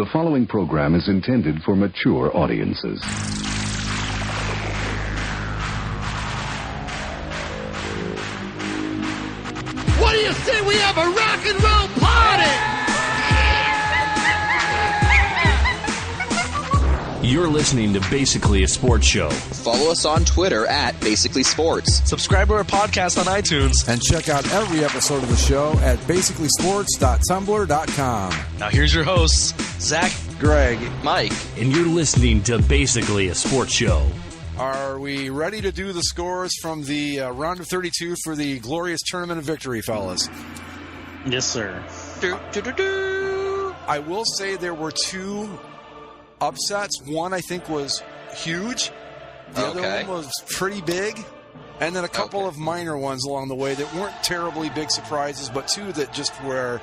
The following program is intended for mature audiences. What do you say we have a rock and roll party? You're listening to Basically a Sports Show. Follow us on Twitter at Basically Sports. Subscribe to our podcast on iTunes. And check out every episode of the show at basicallysports.tumblr.com. Now here's your hosts, Zach, Greg, Mike. And you're listening to Basically a Sports Show. Are we ready to do the scores from the round of 32 for the glorious tournament of victory, fellas? Yes, sir. I will say there were two upsets. One, I think, was huge. The other one was pretty big. And then a couple of minor ones along the way that weren't terribly big surprises, but two that just were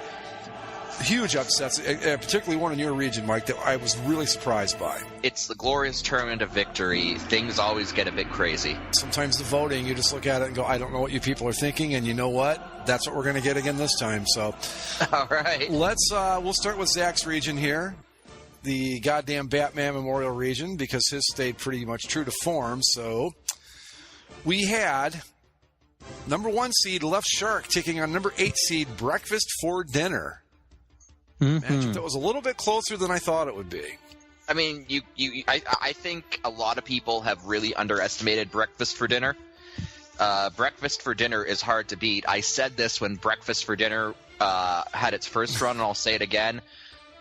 huge upsets, particularly one in your region, Mike, that I was really surprised by. It's the glorious tournament of victory. Things always get a bit crazy. Sometimes the voting, you just look at it and go, I don't know what you people are thinking, and you know what? That's what we're going to get again this time. So, all right. We'll start with Zach's region here. The goddamn Batman Memorial region, because his stayed pretty much true to form. So we had number 1 seed Left Shark taking on number 8 seed Breakfast for Dinner. Matchup that was a little bit closer than I thought it would be. I mean, I think a lot of people have really underestimated Breakfast for Dinner. Breakfast for Dinner is hard to beat. I said this when Breakfast for Dinner had its first run, and I'll say it again.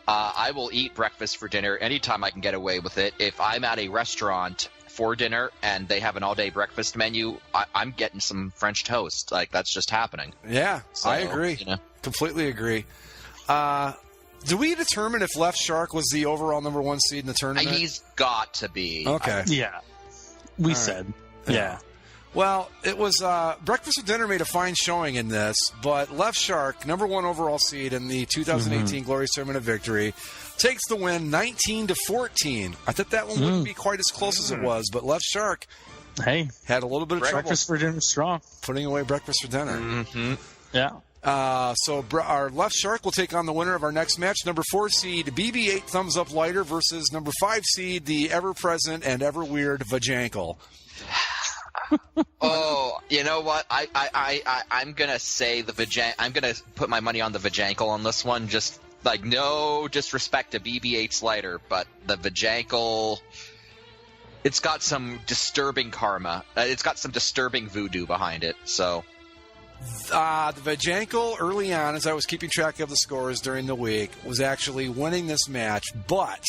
I will eat breakfast for dinner anytime I can get away with it. If I'm at a restaurant for dinner and they have an all-day breakfast menu, I'm getting some French toast. Like, that's just happening. Yeah, so, I agree. You know. Completely agree. Do we determine if Left Shark was the overall number 1 seed in the tournament? He's got to be. Okay. Yeah. We said. Yeah. Well, it was Breakfast for Dinner made a fine showing in this, but Left Shark, number 1 overall seed in the 2018 Glorious Tournament of Victory, takes the win 19-14. I thought that one wouldn't be quite as close as it was, but Left Shark had a little bit of trouble. Breakfast for Dinner strong. Putting away Breakfast for Dinner. Mm-hmm. Yeah. So our Left Shark will take on the winner of our next match, number 4 seed BB-8 Thumbs Up Lighter versus number 5 seed the ever-present and ever-weird Vajankle. Oh, you know what? I'm gonna say I'm gonna put my money on the Vajankle on this one. Just like, no disrespect to BB-8 Slider, but the Vajankle, it's got some disturbing karma. It's got some disturbing voodoo behind it. So the Vajankle early on, as I was keeping track of the scores during the week, was actually winning this match, but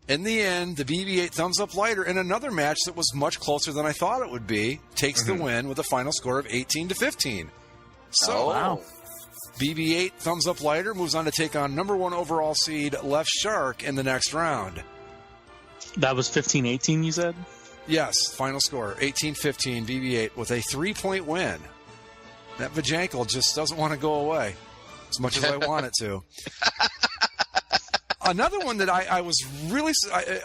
in the end, the BB-8 Thumbs Up Lighter in another match that was much closer than I thought it would be takes the win with a final score of 18-15. So, BB-8 Thumbs Up Lighter moves on to take on number 1 overall seed Left Shark in the next round. That was 15-18, you said? Yes, final score 18-15 BB-8 with a 3-point win. That Vajankle just doesn't want to go away as much as I want it to. Another one that I was really,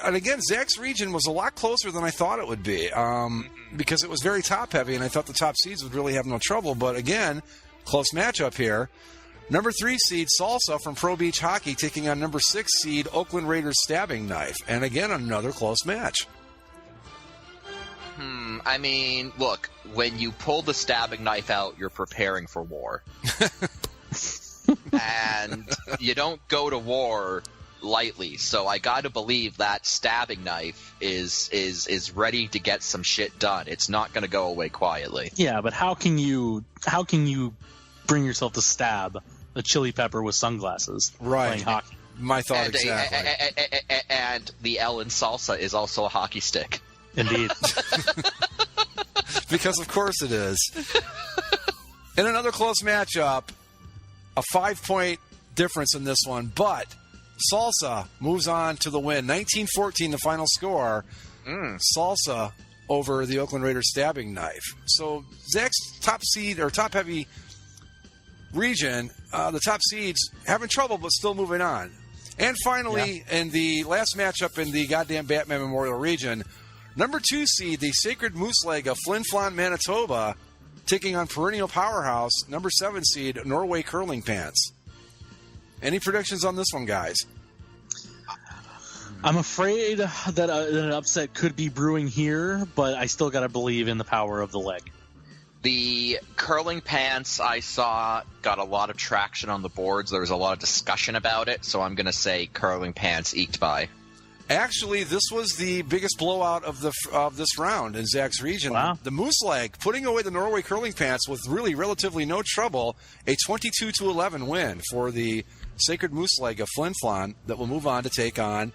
and again, Zach's region was a lot closer than I thought it would be, because it was very top-heavy, and I thought the top seeds would really have no trouble. But again, close matchup here. Number 3 seed Salsa from Pro Beach Hockey taking on number 6 seed Oakland Raiders Stabbing Knife, and again, another close match. I mean, look, when you pull the stabbing knife out, you're preparing for war. And you don't go to war lightly, so I got to believe that stabbing knife is ready to get some shit done. It's not going to go away quietly. Yeah, but how can you bring yourself to stab a chili pepper with sunglasses playing hockey? My thought exactly. And the L in salsa is also a hockey stick. Indeed. Because of course it is. In another close matchup, a 5-point difference in this one, but Salsa moves on to the win. 19-14 the final score. Salsa over the Oakland Raiders Stabbing Knife. So Zach's top seed or top heavy region, the top seeds having trouble but still moving on. And finally, in the last matchup in the goddamn Batman Memorial region, number 2 seed, the Sacred Moose Leg of Flin Flon, Manitoba, taking on perennial powerhouse, number 7 seed, Norway Curling Pants. Any predictions on this one, guys? I'm afraid that an upset could be brewing here, but I still got to believe in the power of the leg. The curling pants I saw got a lot of traction on the boards. There was a lot of discussion about it, so I'm going to say curling pants eked by. Actually, this was the biggest blowout of this round in Zach's region. Wow. The Moose Leg putting away the Norway curling pants with really relatively no trouble. A 22-11 win for the Sacred Moose Leg of Flin Flon that will move on to take on.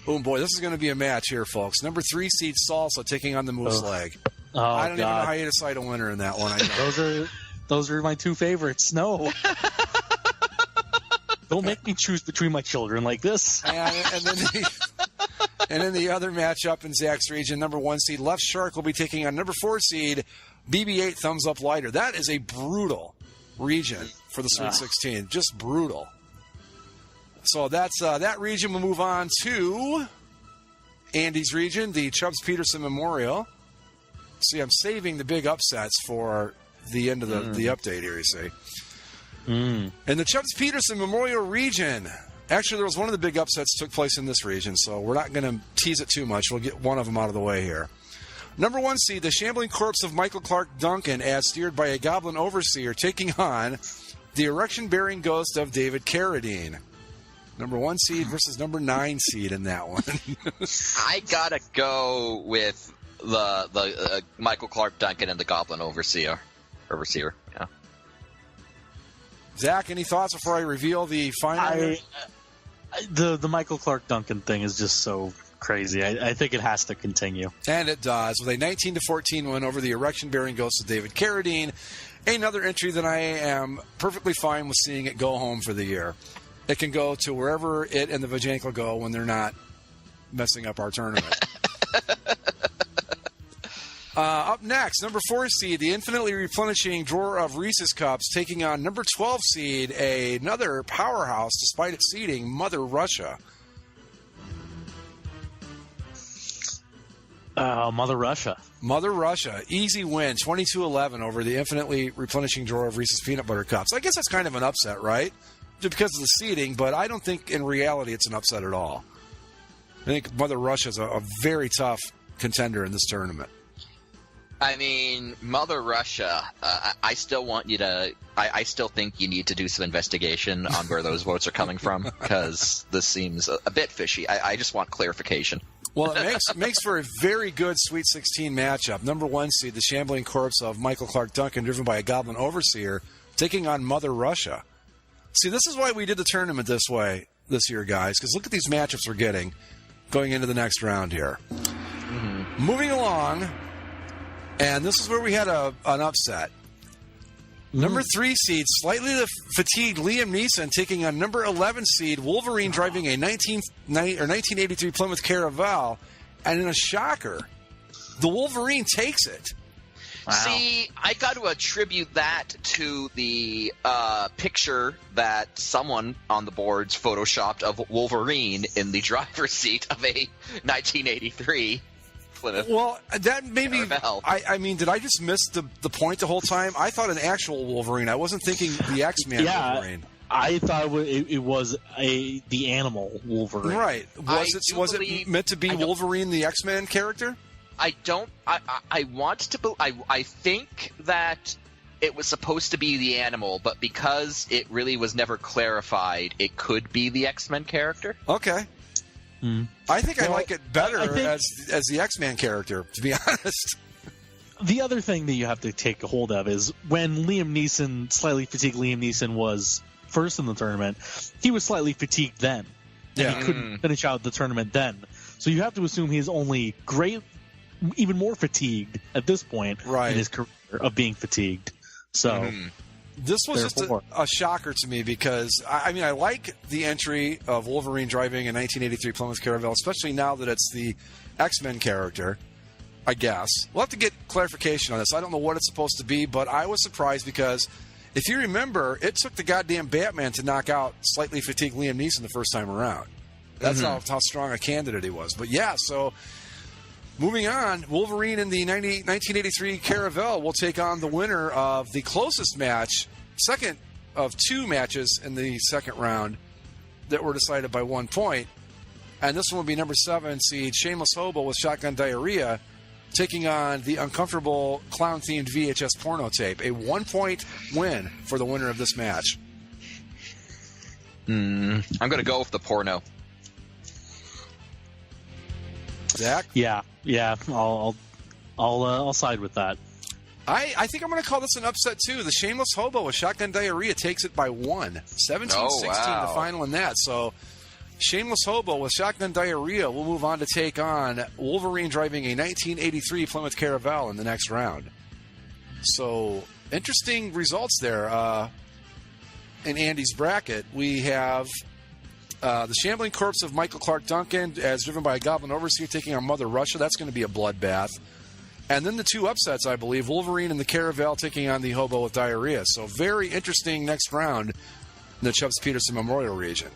Oh boy, this is going to be a match here, folks. Number 3 seed Salsa taking on the Moose Leg. Oh, I don't even know God. how you decide a winner in that one. I know. Those are my two favorites. No. Don't make me choose between my children like this. And then the other matchup in Zach's region, number 1 seed Left Shark will be taking on number 4 seed BB8 Thumbs Up Lighter. That is a brutal region for the Sweet 16. Just brutal. So that's that region. Will move on to Andy's region, the Chubbs Peterson Memorial. See, I'm saving the big upsets for the end of the update here, you see. In the Chubbs Peterson Memorial region, actually, there was one of the big upsets took place in this region, so we're not going to tease it too much. We'll get one of them out of the way here. Number 1 seed, the Shambling Corpse of Michael Clark Duncan, as steered by a Goblin Overseer, taking on the Erection-Bearing Ghost of David Carradine. Number 1 seed versus number 9 seed in that one. I gotta go with the Michael Clark Duncan and the Goblin Overseer. Yeah. Zach, any thoughts before I reveal the final? The Michael Clark Duncan thing is just so crazy. I think it has to continue. And it does, with a 19-14 win over the Erection-Bearing Ghost of David Carradine. Another entry that I am perfectly fine with seeing it go home for the year. It can go to wherever it and the Vajanko go when they're not messing up our tournament. Up next, number 4 seed, the infinitely replenishing drawer of Reese's Cups, taking on number 12 seed, another powerhouse despite its seeding, Mother Russia. Mother Russia. Mother Russia, easy win, 22-11 over the infinitely replenishing drawer of Reese's Peanut Butter Cups. I guess that's kind of an upset, right? Just because of the seeding, but I don't think in reality it's an upset at all. I think Mother Russia is a very tough contender in this tournament. I mean, Mother Russia, I still want you to... I still think you need to do some investigation on where those votes are coming from, because this seems a bit fishy. I just want clarification. Well, it makes for a very good Sweet 16 matchup. Number 1 seed, the Shambling Corpse of Michael Clark Duncan, driven by a Goblin Overseer, taking on Mother Russia. See, this is why we did the tournament this way this year, guys, because look at these matchups we're getting going into the next round here. Mm-hmm. Moving along, and this is where we had an upset. Number 3 seed, slightly fatigued Liam Neeson, taking on number 11 seed Wolverine, driving a 1983 Plymouth Caravelle, and in a shocker, the Wolverine takes it. Wow. See, I got to attribute that to the picture that someone on the boards photoshopped of Wolverine in the driver's seat of a 1983 Plymouth. Well, that maybe. Caravelle. I mean, did I just miss the point the whole time? I thought an actual Wolverine. I wasn't thinking the X-Men Wolverine. I thought it was the animal Wolverine. Right. Was it meant to be Wolverine, the X-Men character? I don't. I want to. I think that it was supposed to be the animal, but because it really was never clarified, it could be the X-Men character. Okay. I think I like it better as the X-Men character, to be honest. The other thing that you have to take a hold of is when slightly fatigued Liam Neeson was first in the tournament, he was slightly fatigued then. And he couldn't finish out the tournament then. So you have to assume he's only even more fatigued at this point in his career of being fatigued. So this was just a shocker to me because, I mean, I like the entry of Wolverine driving a 1983 Plymouth Caravelle, especially now that it's the X-Men character, I guess. We'll have to get clarification on this. I don't know what it's supposed to be, but I was surprised because if you remember, it took the goddamn Batman to knock out slightly fatigued Liam Neeson the first time around. That's how strong a candidate he was. But yeah, so moving on, Wolverine in the 1983 Caravelle will take on the winner of the closest match, second of 2 matches in the second round that were decided by 1 point. And this one will be number 7 seed Shameless Hobo with Shotgun Diarrhea taking on the uncomfortable clown-themed VHS porno tape. A 1-point win for the winner of this match. I'm going to go with the porno. Zach? Yeah. I'll side with that. I think I'm going to call this an upset, too. The Shameless Hobo with Shotgun Diarrhea takes it by 1. 17-16, the final in that. So, Shameless Hobo with Shotgun Diarrhea will move on to take on Wolverine driving a 1983 Plymouth Caravelle in the next round. So, interesting results there. In Andy's bracket, we have the Shambling Corpse of Michael Clark Duncan as driven by a Goblin Overseer taking on Mother Russia. That's going to be a bloodbath. And then the 2 upsets, I believe, Wolverine and the Caravelle taking on the Hobo with Diarrhea. So very interesting next round in the Chubbs Peterson Memorial region.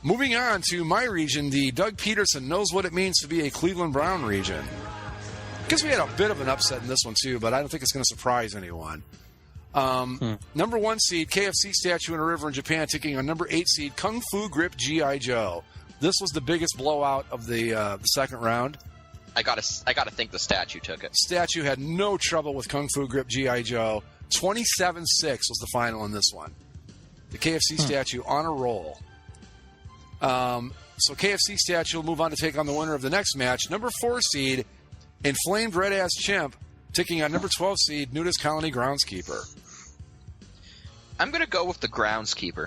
Moving on to my region, the Doug Peterson knows what it means to be a Cleveland Brown region. Because we had a bit of an upset in this one, too, but I don't think it's going to surprise anyone. Number 1 seed, KFC statue in a river in Japan taking on number 8 seed, Kung Fu Grip G.I. Joe. This was the biggest blowout of the second round. I gotta think the statue took it. Statue had no trouble with Kung Fu Grip G.I. Joe. 27-6 was the final in this one. The KFC statue on a roll. So KFC statue will move on to take on the winner of the next match. Number 4 seed, Inflamed Red Ass Chimp, taking on number 12 seed, Nudist Colony Groundskeeper. I'm going to go with the Groundskeeper.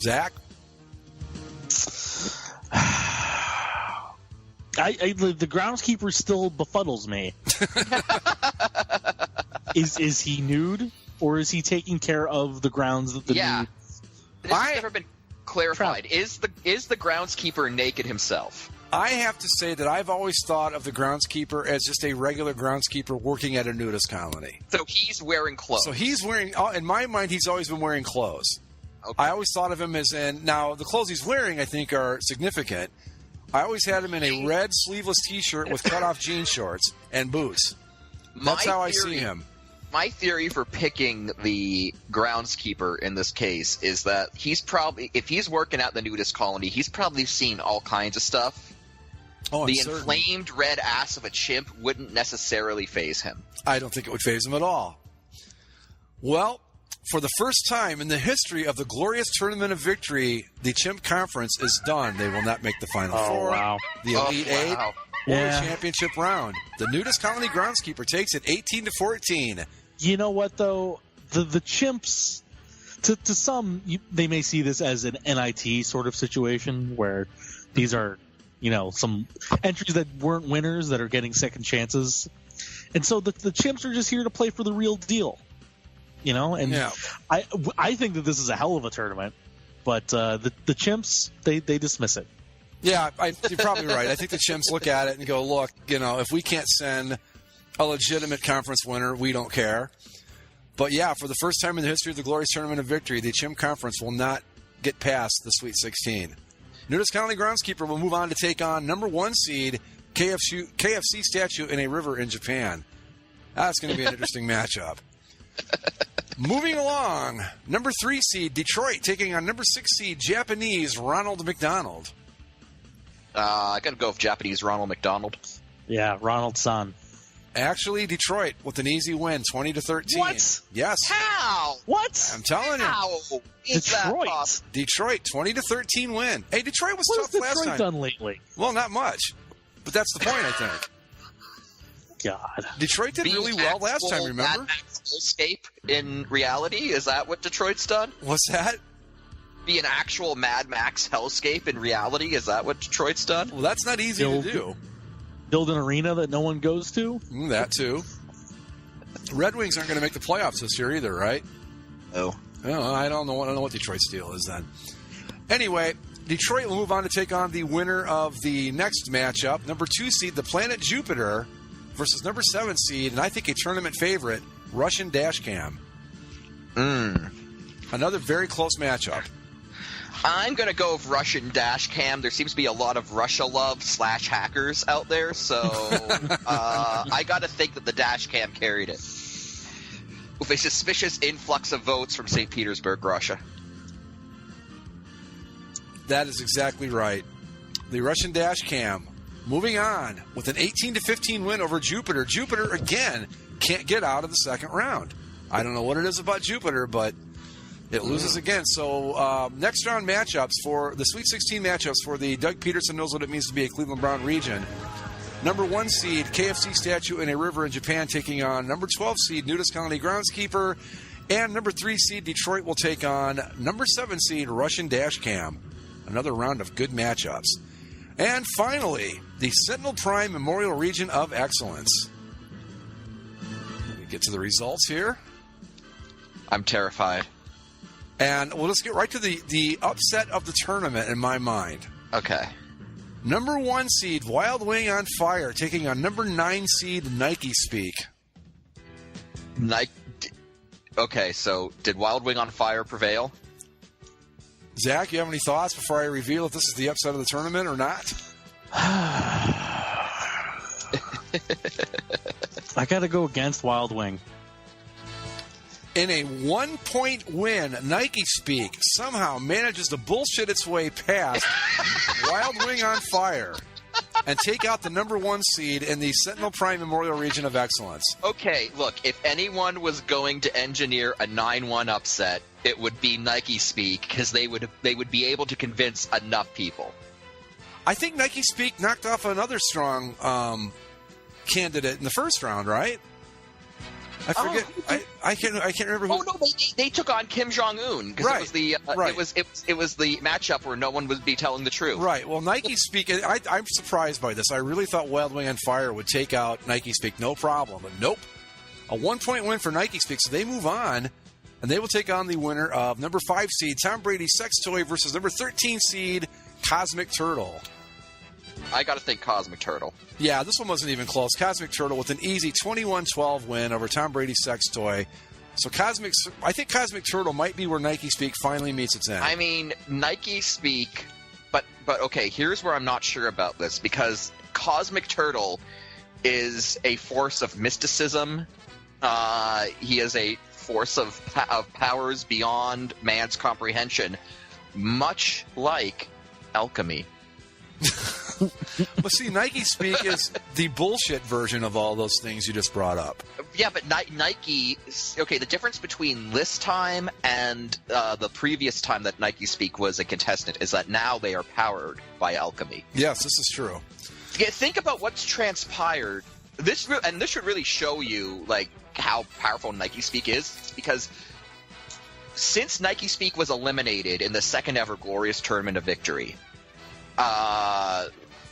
Zach? The Groundskeeper still befuddles me. Is he nude, or is he taking care of the grounds that the nude? This has never been clarified. Is the Groundskeeper naked himself? I have to say that I've always thought of the groundskeeper as just a regular groundskeeper working at a nudist colony. So he's wearing clothes. So he's wearing, in my mind, he's always been wearing clothes. Okay. I always thought of him as now the clothes he's wearing, I think, are significant. I always had him in a red sleeveless T-shirt with cut-off jean shorts and boots. That's how I see him. My theory for picking the groundskeeper in this case is that he's probably, if he's working at the nudist colony, he's probably seen all kinds of stuff. The inflamed red ass of a chimp wouldn't necessarily faze him. I don't think it would faze him at all. Well, for the first time in the history of the glorious Tournament of Victory, the Chimp Conference is done. They will not make the Final Four, the Elite Eight, or the championship round. The nudist colony groundskeeper takes it 18-14. You know what, though? The Chimps, to some, they may see this as an NIT sort of situation where these are, some entries that weren't winners that are getting second chances. And so the Chimps are just here to play for the real deal. I think that this is a hell of a tournament, but the Chimps, they dismiss it. Yeah, you're probably right. I think the Chimps look at it and go, look, if we can't send a legitimate conference winner, we don't care. But yeah, for the first time in the history of the glorious Tournament of Victory, the Chimp Conference will not get past the Sweet 16. Nudist Colony Groundskeeper will move on to take on number 1 seed, KFC statue in a river in Japan. That's going to be an interesting matchup. Moving along, number 3 seed, Detroit, taking on number 6 seed, Japanese Ronald McDonald. I got to go with Japanese Ronald McDonald. Yeah, Ronald-san. Actually, Detroit with an easy win, 20-13. What? Yes. How? What? I'm telling you. How is Detroit. That Detroit, 20-13 win. Hey, Detroit was tough last time. What has Detroit done lately? Well, not much. But that's the point, I think. God. Detroit did really well last time, remember? Mad Max Hellscape in reality? Is that what Detroit's done? What's that? Be an actual Mad Max Hellscape in reality? Is that what Detroit's done? Well, that's not easy to do. Build an arena that no one goes to? That too. Red Wings aren't going to make the playoffs this year either, right? No. Oh, I don't know what Detroit's deal is then. Anyway, Detroit will move on to take on the winner of the next matchup. Number 2 seed, the Planet Jupiter, versus number 7 seed, and I think a tournament favorite, Russian Dashcam. Another very close matchup. I'm going to go with Russian Dashcam. There seems to be a lot of Russia love / hackers out there, so I got to think that the Dashcam carried it. With a suspicious influx of votes from St. Petersburg, Russia. That is exactly right. The Russian dash cam moving on with an 18-15 win over Jupiter. Jupiter, again, can't get out of the second round. I don't know what it is about Jupiter, but it loses again. So next round matchups for the Sweet 16 matchups for the Doug Peterson knows what it means to be a Cleveland Brown region. Number 1 seed, KFC statue in a river in Japan, taking on number 12 seed, Nudist Colony groundskeeper. And number 3 seed, Detroit, will take on number 7 seed, Russian dash cam. Another round of good matchups. And finally, the Sentinel Prime Memorial Region of Excellence. Let me get to the results here. I'm terrified. And we'll just get right to the upset of the tournament in my mind. Okay. Number 1 seed, Wild Wing on Fire, taking on number 9 seed, Nike Speak. Okay, so did Wild Wing on Fire prevail? Zach, you have any thoughts before I reveal if this is the upset of the tournament or not? I got to go against Wild Wing. In a 1-point win, Nike Speak somehow manages to bullshit its way past Wild Wing on Fire and take out the number 1 seed in the Sentinel Prime Memorial Region of Excellence. Okay, look, if anyone was going to engineer a 9-1 upset, it would be Nike Speak, because they would be able to convince enough people. I think Nike Speak knocked off another strong candidate in the first round, right? I forget. I can't remember who. Oh no, they took on Kim Jong Un because Right, it was the right. it was the matchup where no one would be telling the truth. Right. Well, Nike Speak. I'm surprised by this. I really thought Wild Wing on Fire would take out Nike Speak, no problem. But nope. A 1-point win for Nike Speak, so they move on, and they will take on the winner of number 5 seed Tom Brady Sex Toy versus number 13 seed Cosmic Turtle. I got to think Cosmic Turtle. Yeah, this one wasn't even close. Cosmic Turtle with an easy 21-12 win over Tom Brady's Sex Toy. So I think Cosmic Turtle might be where Nike Speak finally meets its end. I mean, Nike Speak, but okay, here's where I'm not sure about this, because Cosmic Turtle is a force of mysticism. He is a force of powers beyond man's comprehension, much like alchemy. Well, see, Nike Speak is the bullshit version of all those things you just brought up. Yeah, but Nike... Okay, the difference between this time and the previous time that Nike Speak was a contestant is that now they are powered by alchemy. Yes, this is true. Yeah, think about what's transpired. This should really show you like how powerful Nike Speak is, because since Nike Speak was eliminated in the second ever Glorious Tournament of Victory,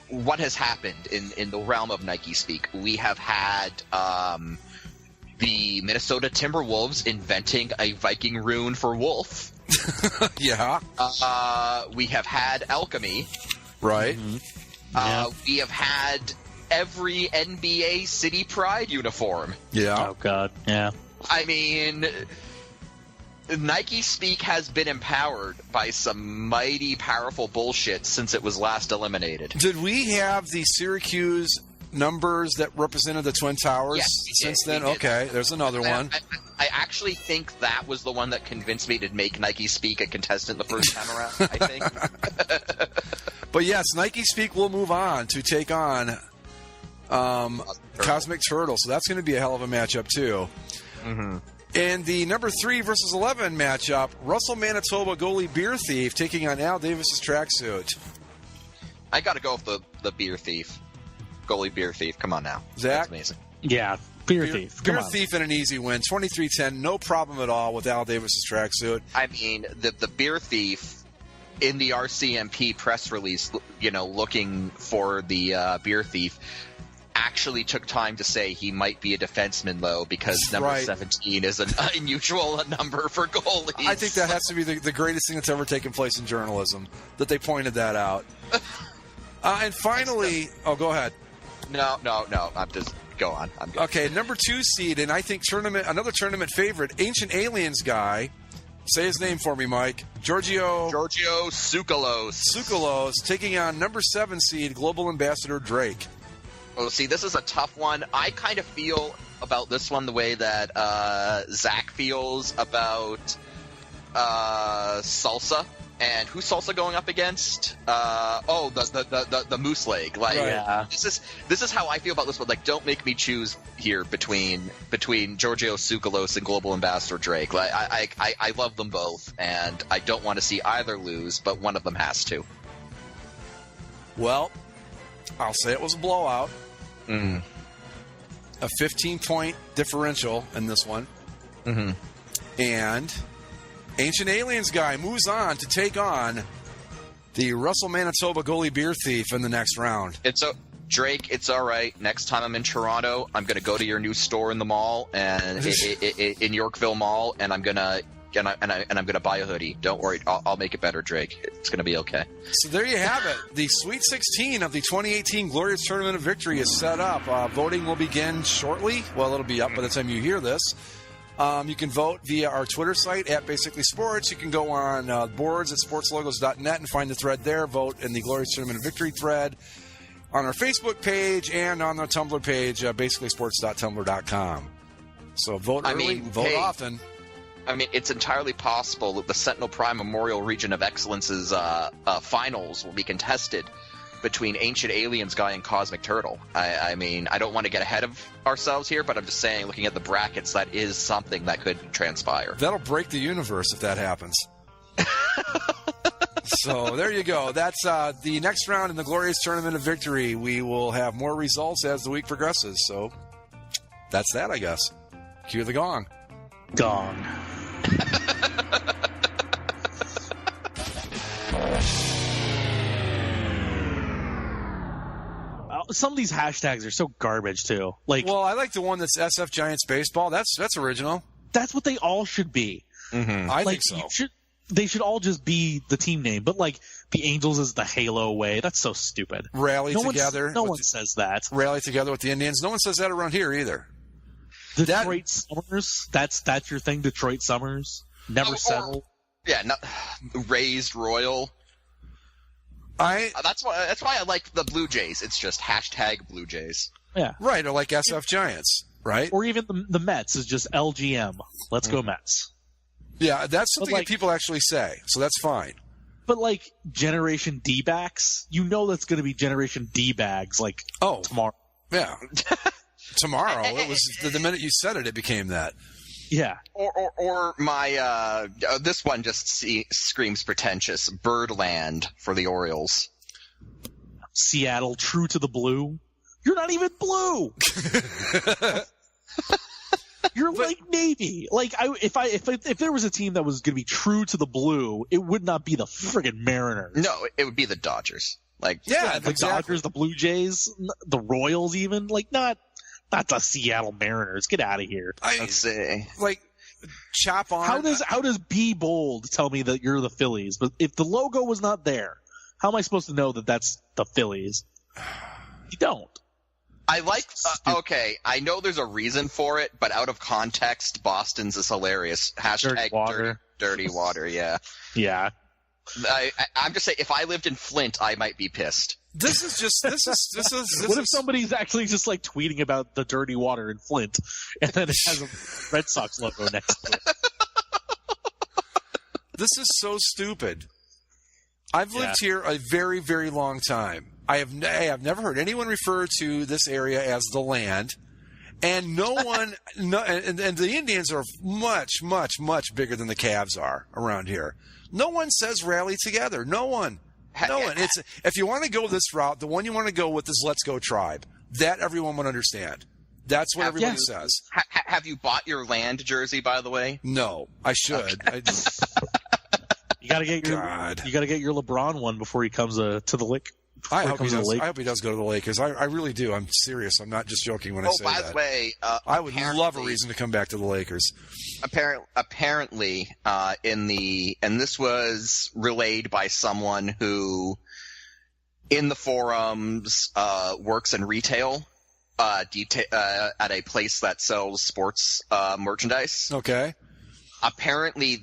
what has happened in the realm of Nike Speak? We have had the Minnesota Timberwolves inventing a Viking rune for wolf. Yeah. We have had alchemy. Right. Mm-hmm. Yeah. We have had every NBA City Pride uniform. Yeah. Oh, God. Yeah. I mean, Nike Speak has been empowered by some mighty powerful bullshit since it was last eliminated. Did we have the Syracuse numbers that represented the Twin Towers since then? Okay, there's another one. I actually think that was the one that convinced me to make Nike Speak a contestant the first time around, I think. But yes, Nike Speak will move on to take on Cosmic Turtle, so that's going to be a hell of a matchup, too. Mm-hmm. In the number 3 versus 11 matchup, Russell Manitoba goalie Beer Thief taking on Al Davis's tracksuit. I got to go with the Beer Thief. Goalie Beer Thief. Come on now. Zach? That's amazing. Yeah, Beer Thief. Come Beer on. Thief in an easy win. 23-10, no problem at all with Al Davis's tracksuit. I mean, the Beer Thief in the RCMP press release, looking for the Beer Thief, actually took time to say he might be a defenseman, though, because number 17 is an unusual number for goalies. I think that has to be the greatest thing that's ever taken place in journalism, that they pointed that out. And finally... Oh, go ahead. No. I'm just... Go on. I'm good. Okay, number 2 seed, and I think another tournament favorite, Ancient Aliens guy. Say his name for me, Mike. Giorgio Tsoukalos taking on number 7 seed, Global Ambassador Drake. Well, see, this is a tough one. I kind of feel about this one the way that Zach feels about Salsa. And who's Salsa going up against? The moose leg. Like, Yeah. This is how I feel about this one. Like, don't make me choose here between Giorgio Tsoukalos and Global Ambassador Drake. Like, I love them both, and I don't want to see either lose, but one of them has to. Well, I'll say it was a blowout. Mm. A 15-point differential in this one. Mm-hmm. And Ancient Aliens guy moves on to take on the Russell Manitoba goalie beer thief in the next round. Drake, it's all right. Next time I'm in Toronto, I'm going to go to your new store in the mall and in Yorkville Mall, and I'm going to buy a hoodie. Don't worry, I'll make it better, Drake. It's going to be okay. So there you have it. The Sweet 16 of the 2018 Glorious Tournament of Victory is set up. Voting will begin shortly. Well, it'll be up by the time you hear this. You can vote via our Twitter site at Basically Sports. You can go on boards at sportslogos.net and find the thread there. Vote in the Glorious Tournament of Victory thread on our Facebook page and on the Tumblr page, basicallysports.tumblr.com. So vote early, vote often. I mean, it's entirely possible that the Sentinel Prime Memorial Region of Excellence's finals will be contested between Ancient Aliens guy and Cosmic Turtle. I mean, I don't want to get ahead of ourselves here, but I'm just saying, looking at the brackets, that is something that could transpire. That'll break the universe if that happens. So there you go. That's the next round in the Glorious Tournament of Victory. We will have more results as the week progresses. So that's that, I guess. Cue the gong. Gone. Some of these hashtags are so garbage too. Like, well, I like the one that's SF Giants baseball. That's original. That's what they all should be. Mm-hmm. I think so. They should all just be the team name. But like the Angels is the Halo way. That's so stupid. Rally together. No one says that. Rally together with the Indians. No one says that around here either. Detroit Summers. That's your thing. Detroit Summers. Never settle. Yeah, Raised Royal. That's why I like the Blue Jays. It's just hashtag Blue Jays. Yeah. Right, or like SF Giants, right? Or even the Mets is just LGM. Let's go Mets. Yeah, that's something that people actually say, so that's fine. But like Generation D-backs, you know that's going to be Generation D-bags like tomorrow. Yeah. Tomorrow. It was the minute you said it became that. Yeah. Or my this one just screams pretentious. Birdland for the Orioles. Seattle, true to the blue. You're not even blue. You're like Navy. Like if there was a team that was going to be true to the blue, it would not be the friggin' Mariners. No, it would be the Dodgers. Like the Dodgers, the Blue Jays, the Royals, even not the Seattle Mariners. Get out of here. Let's see. Like chop on. How does Be Bold tell me that you're the Phillies? But if the logo was not there, how am I supposed to know that that's the Phillies? You don't. I like. Okay, I know there's a reason for it, but out of context, Boston's is hilarious. Hashtag dirty water. Yeah. Yeah. I'm just saying, if I lived in Flint, I might be pissed. This is. What if somebody's actually just like tweeting about the dirty water in Flint, and then it has a Red Sox logo next to it? This is so stupid. I've lived here a very, very long time. I have never heard anyone refer to this area as the land, and no one. And the Indians are much, much, much bigger than the Cavs are around here. No one says rally together. No one. No one. It's if you want to go this route, the one you want to go with is Let's Go Tribe. That everyone would understand. That's what everybody says. Have you bought your land jersey, by the way? No, I should. Okay. You gotta get your LeBron one before he comes to the lick. I hope he does go to the Lakers. I really do. I'm serious. I'm not just joking when I say that. Oh, by the way, I would love a reason to come back to the Lakers. Apparently, and this was relayed by someone who, in the forums, works in retail, at a place that sells sports merchandise. Okay. Apparently,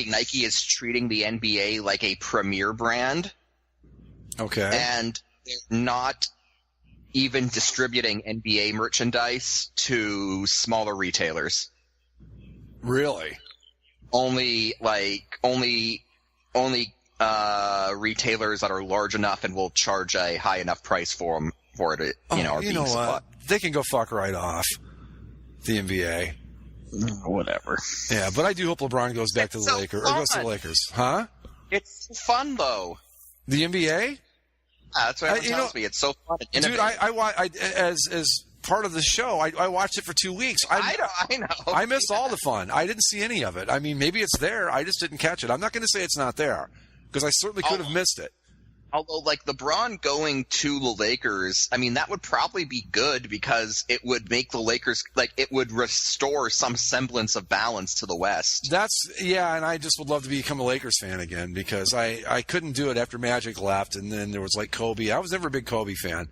Nike is treating the NBA like a premier brand. Okay. And they're not even distributing NBA merchandise to smaller retailers. Really? Only only retailers that are large enough and will charge a high enough price for it. Are you being know what? supplied. They can go fuck right off. The NBA. Whatever. Yeah, but I do hope LeBron goes back to the so Lakers or goes to the Lakers. Huh? It's fun though. The NBA? That's what everyone tells me. It's so fun and Dude, innovative. as part of the show, I watched it for 2 weeks. I know. I missed all the fun. I didn't see any of it. I mean, maybe it's there. I just didn't catch it. I'm not going to say it's not there because I certainly could have missed it. Although, like, LeBron going to the Lakers, I mean, that would probably be good because it would make the Lakers, like, it would restore some semblance of balance to the West. And I just would love to become a Lakers fan again because I couldn't do it after Magic left, and then there was, like, Kobe. I was never a big Kobe fan,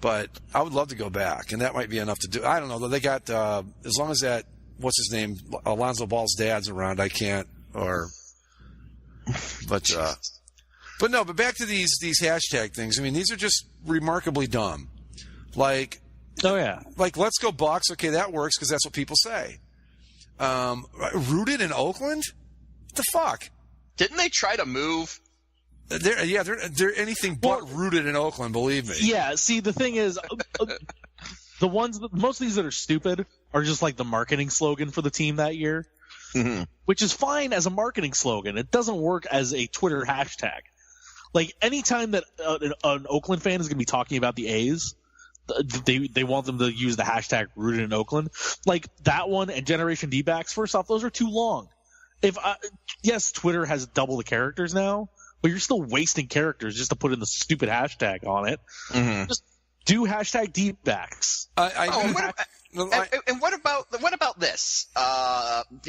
but I would love to go back, and that might be enough to do. I don't know, though. They got, as long as that, what's his name, Alonzo Ball's dad's around, I can't, But back to these hashtag things. I mean, these are just remarkably dumb. Like, let's go Bucks. Okay, that works because that's what people say. Rooted in Oakland? What the fuck? Didn't they try to move? They're anything but rooted in Oakland. Believe me. Yeah. See, the thing is, most of these that are stupid are just like the marketing slogan for the team that year, which is fine as a marketing slogan. It doesn't work as a Twitter hashtag. Like, anytime that an Oakland fan is going to be talking about the A's, they want them to use the hashtag rooted in Oakland. Like, that one and Generation D-backs, first off, those are too long. Yes, Twitter has double the characters now, but you're still wasting characters just to put in the stupid hashtag on it. Just do hashtag D-backs. And what about this?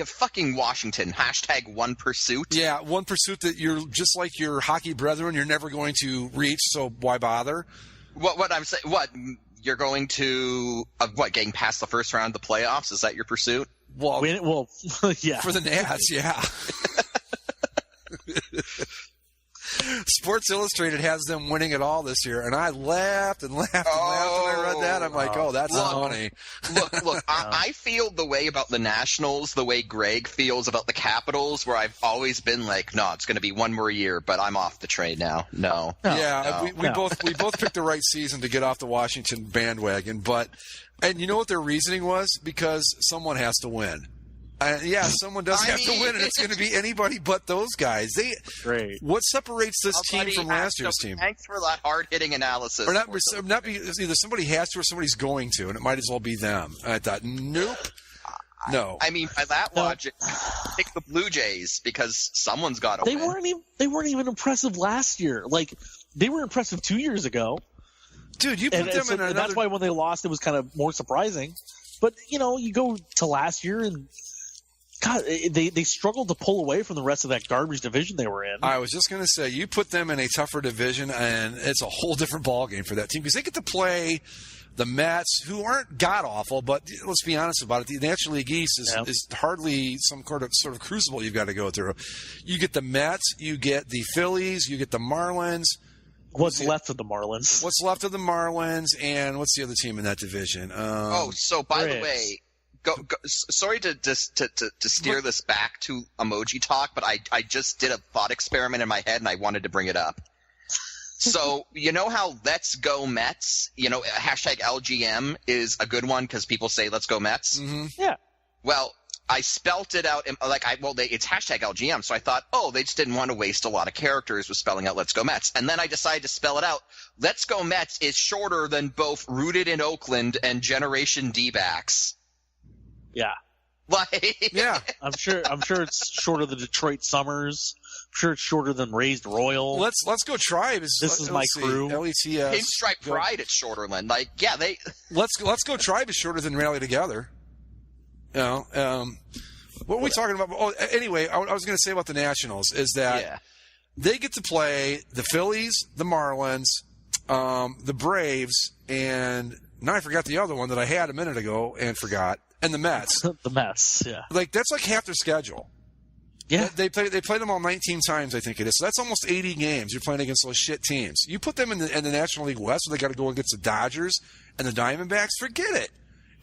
Fucking Washington, hashtag one pursuit. Yeah, one pursuit that you're just like your hockey brethren, you're never going to reach, so why bother? What I'm saying, you're going to, getting past the first round of the playoffs? Is that your pursuit? Well, yeah. For the Nats, yeah. Sports Illustrated has them winning it all this year, and I laughed and laughed and laughed when I read that. I'm like, that's funny. Look, I feel the way about the Nationals the way Greg feels about the Capitals, where I've always been like, no, it's going to be one more year, but I'm off the train now. We both picked the right season to get off the Washington bandwagon, and you know what their reasoning was? Because someone has to win. Someone does have to win, and it's going to be anybody but those guys. Great. What separates this team from last year's team? Thanks for that hard-hitting analysis. Or either somebody has to or somebody's going to, and it might as well be them. And I thought, nope. No. I mean, by that logic, pick the Blue Jays because someone's got to win. They weren't even impressive last year. Like, they were impressive 2 years ago. Dude, you put them in another... And that's why when they lost, it was kind of more surprising. But, you go to last year and... God, they struggled to pull away from the rest of that garbage division they were in. I was just going to say, you put them in a tougher division, and it's a whole different ballgame for that team because they get to play the Mets, who aren't god-awful, but let's be honest about it. The National League East is hardly some sort of crucible you've got to go through. You get the Mets, you get the Phillies, you get the Marlins. What's left of the Marlins? What's left of the Marlins, and what's the other team in that division? So by the way... sorry to steer this back to emoji talk, but I just did a thought experiment in my head and I wanted to bring it up. So, you know how Let's Go Mets, hashtag LGM is a good one because people say Let's Go Mets? Mm-hmm. Yeah. Well, I spelt it out it's hashtag LGM, so I thought, they just didn't want to waste a lot of characters with spelling out Let's Go Mets. And then I decided to spell it out. Let's Go Mets is shorter than both Rooted in Oakland and Generation D-backs. Yeah. Yeah. I'm sure it's shorter than Detroit Summers. I'm sure it's shorter than Raised Royal. Let's go Tribe. This is my crew. LETS. Pinstripe Pride at shorter than Let's go Tribe is shorter than Rally Together. What were we talking about? Anyway, I was going to say about the Nationals is that they get to play the Phillies, the Marlins, the Braves, and now I forgot the other one that I had a minute ago and forgot. And the Mets. The Mets, yeah. That's like half their schedule. Yeah. They play them all 19 times, I think it is. So that's almost 80 games you're playing against those shit teams. You put them in the National League West where they got to go against the Dodgers and the Diamondbacks, forget it.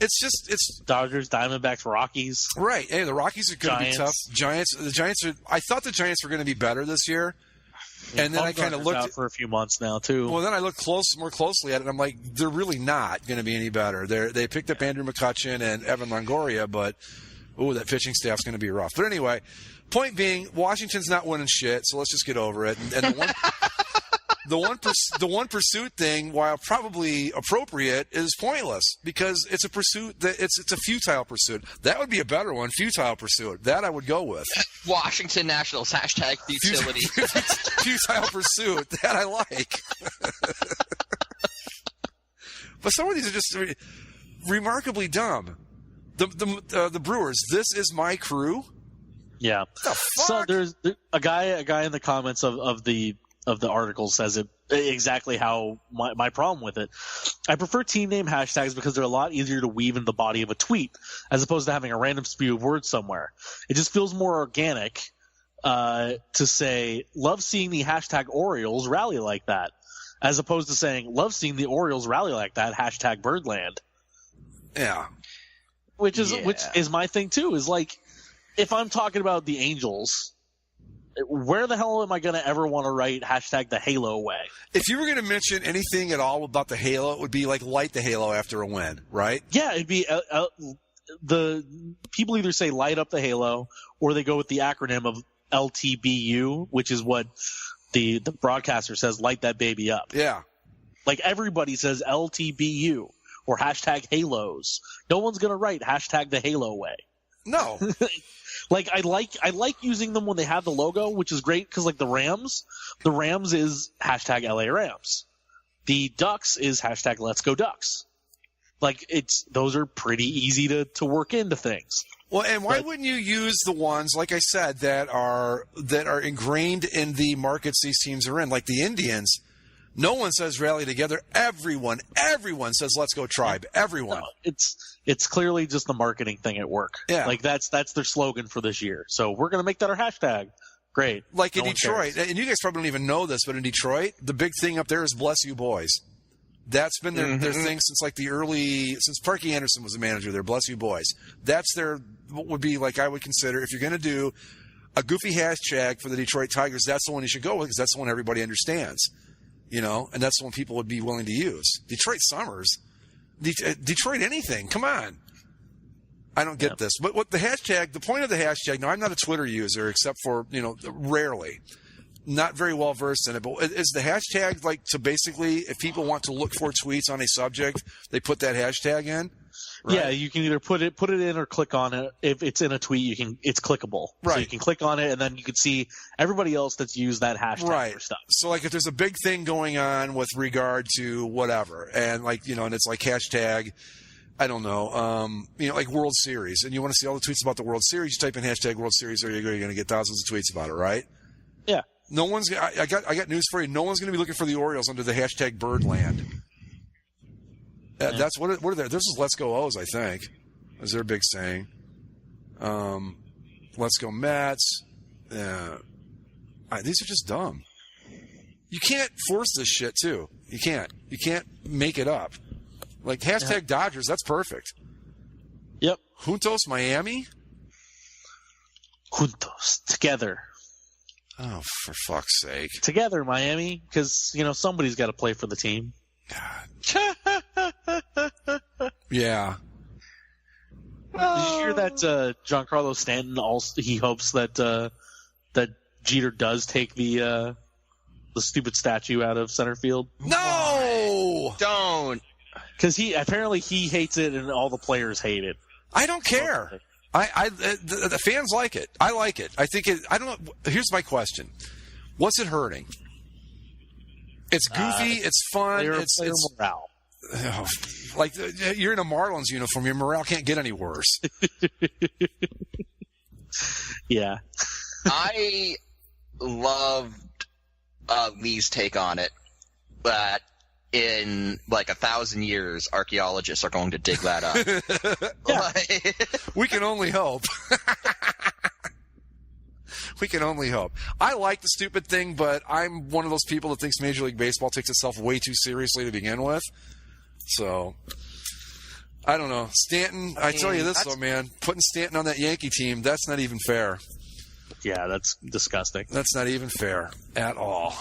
It's Dodgers, Diamondbacks, Rockies. Right. Hey, the Rockies are going to be tough. The Giants are. I thought the Giants were going to be better this year, and then I kind of looked out for a few months now too. Well, then I looked more closely at it, and I'm like, they're really not going to be any better. They picked up Andrew McCutchen and Evan Longoria, but that pitching staff's going to be rough. But anyway, point being, Washington's not winning shit, so let's just get over it. And the one pursuit thing, while probably appropriate, is pointless because it's a pursuit that it's a futile pursuit. That would be a better one, futile pursuit. That I would go with. Washington Nationals #futility. Futile pursuit. That I like. But some of these are just remarkably dumb. The Brewers. This is my crew. Yeah. The fuck? So there's a guy in the comments of the article says it exactly how my problem with it. I prefer team name hashtags because they're a lot easier to weave in the body of a tweet as opposed to having a random spew of words somewhere. It just feels more organic to say, love seeing the hashtag Orioles rally like that, as opposed to saying, love seeing the Orioles rally like that, hashtag Birdland. Yeah. Which is my thing too, is like, if I'm talking about the Angels, where the hell am I going to ever want to write hashtag the Halo way? If you were going to mention anything at all about the Halo, it would be like light the Halo after a win, right? Yeah, it'd be the people either say light up the Halo or they go with the acronym of LTBU, which is what the broadcaster says, light that baby up. Yeah. Like everybody says LTBU or hashtag Halos. No one's going to write hashtag the Halo way. No. Like I like using them when they have the logo, which is great because like the Rams is hashtag LA Rams, the Ducks is hashtag Let's Go Ducks. Like those are pretty easy to work into things. Well, and why wouldn't you use the ones, like I said, that are ingrained in the markets these teams are in, like the Indians? No one says rally together. Everyone says let's go Tribe. Everyone. No, it's clearly just the marketing thing at work. Yeah. Like that's their slogan for this year. So we're going to make that our hashtag. Great. Like in Detroit, and you guys probably don't even know this, but in Detroit, the big thing up there is bless you boys. That's been their thing since like since Parky Anderson was the manager there, bless you boys. That's what would be like I would consider if you're going to do a goofy hashtag for the Detroit Tigers, that's the one you should go with because that's the one everybody understands. You know, and that's the one people would be willing to use. Detroit Summers. Detroit anything. Come on. I don't get this. But what the point of the hashtag, now I'm not a Twitter user except for, rarely. Not very well versed in it. But is the hashtag like to basically, if people want to look for tweets on a subject, they put that hashtag in? Right? Yeah, you can either put it in or click on it. If it's in a tweet, it's clickable. Right. So you can click on it, and then you can see everybody else that's used that hashtag for stuff. So like if there's a big thing going on with regard to whatever, and like and it's like hashtag, I don't know, like World Series, and you want to see all the tweets about the World Series, you type in hashtag World Series, there you go, you're going to get thousands of tweets about it, right? Yeah. No one's. I got news for you. No one's going to be looking for the Orioles under the hashtag Birdland. That's what are they? This is Let's Go O's, I think. Is their big saying? Let's Go Mets. These are just dumb. You can't force this shit too. You can't. You can't make it up. Like hashtag Dodgers. That's perfect. Yep. Juntos Miami. Juntos together. Oh, for fuck's sake! Together, Miami, because somebody's got to play for the team. God. Yeah. Did you hear that Giancarlo Stanton he hopes that that Jeter does take the stupid statue out of center field? No, don't. Because he hates it and all the players hate it. I don't care. The fans like it. I like it. I think it. I don't know. Here's my question: what's it hurting? It's goofy. It's fun. It's morale. Like you're in a Marlins uniform. Your morale can't get any worse. Yeah. I loved Lee's take on it, but in like 1,000 years, archaeologists are going to dig that up. We can only hope. We can only hope. I like the stupid thing, but I'm one of those people that thinks Major League Baseball takes itself way too seriously to begin with. So, I don't know. Stanton, I tell you this, though, man. Putting Stanton on that Yankee team, that's not even fair. Yeah, that's disgusting. That's not even fair at all.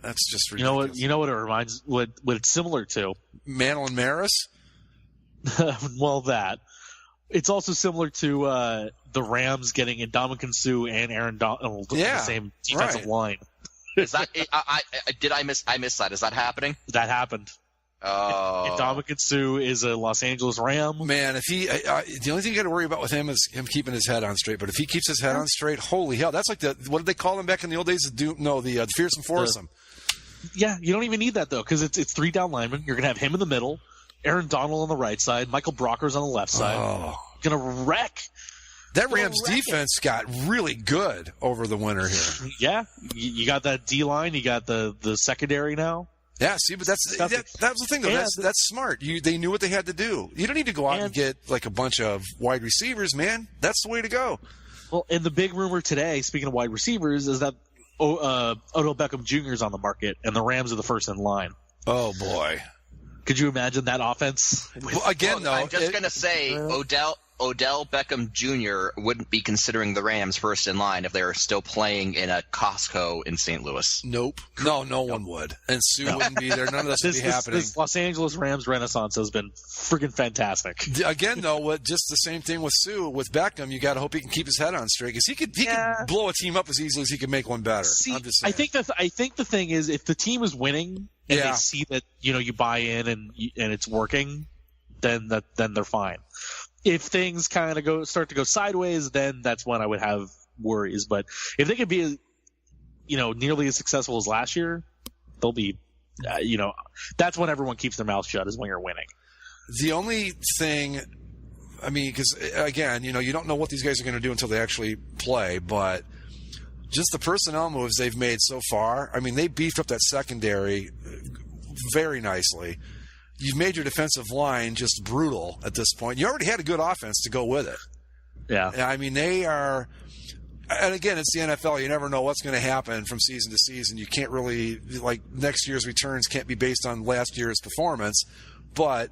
That's just ridiculous. You know what it reminds, what it's similar to? Mantle and Maris? Well, that. It's also similar to the Rams getting Ndamukong Suh and Aaron Donald on the same defensive line. Is that? I missed that. Is that happening? That happened. Oh. Ndamukong Suh is a Los Angeles Ram. Man, if he, the only thing you got to worry about with him is him keeping his head on straight. But if he keeps his head on straight, holy hell, that's like what did they call him back in the old days? The fearsome foursome. Yeah, you don't even need that though, because it's 3 down linemen. You're gonna have him in the middle, Aaron Donald on the right side, Michael Brockers on the left side. Oh. Gonna wreck. That Rams defense got really good over the winter here. Yeah, you got that D line. You got the secondary now. Yeah, see, but that was the thing, though. That's smart. They knew what they had to do. You don't need to go out and get like a bunch of wide receivers, man. That's the way to go. Well, and the big rumor today, speaking of wide receivers, is that Odell Beckham Jr. is on the market, and the Rams are the first in line. Oh, boy. Could you imagine that offense? I'm just going to say Odell Beckham Jr. wouldn't be considering the Rams first in line if they were still playing in a Costco in St. Louis. Nope. No one would. And Sue wouldn't be there. None of this would be happening. This Los Angeles Rams renaissance has been freaking fantastic. Again, though, just the same thing with Sue. With Beckham, you got to hope he can keep his head on straight because he could blow a team up as easily as he could make one better. See, I'm just saying. I think the thing is, if the team is winning and they see that you buy in and it's working, then they're fine. If things kind of start to go sideways, then that's when I would have worries. But if they could be, nearly as successful as last year, they'll be, that's when everyone keeps their mouth shut is when you're winning. The only thing, I mean, because again, you don't know what these guys are going to do until they actually play, but just the personnel moves they've made so far. I mean, they beefed up that secondary very nicely. You've made your defensive line just brutal at this point. You already had a good offense to go with it. Yeah. I mean, they are – and again, it's the NFL. You never know what's going to happen from season to season. You can't really – like next year's returns can't be based on last year's performance. But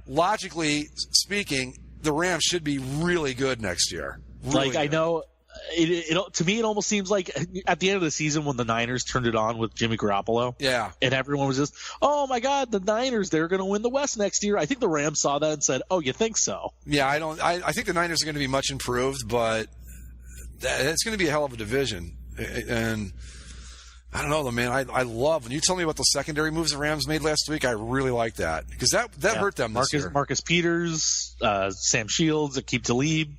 logically speaking, the Rams should be really good next year. Really good. I know – to me, it almost seems like at the end of the season when the Niners turned it on with Jimmy Garoppolo, and everyone was just, "Oh my God, the Niners! They're going to win the West next year." I think the Rams saw that and said, "Oh, you think so?" Yeah, I think the Niners are going to be much improved, but it's going to be a hell of a division. And I don't know, though, man. I love when you told me about the secondary moves the Rams made last week. I really like that because that hurt them this year. Marcus Peters, Sam Shields, Aqib Talib.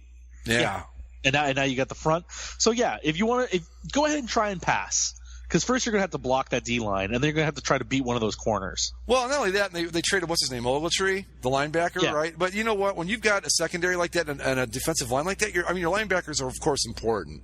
Yeah. And now you got the front. So, if you want to go ahead and try and pass. Because first you're going to have to block that D-line, and then you're going to have to try to beat one of those corners. Well, not only that, they traded, what's his name, Ogletree, the linebacker, right? But you know what? When you've got a secondary like that and a defensive line like that, your linebackers are, of course, important.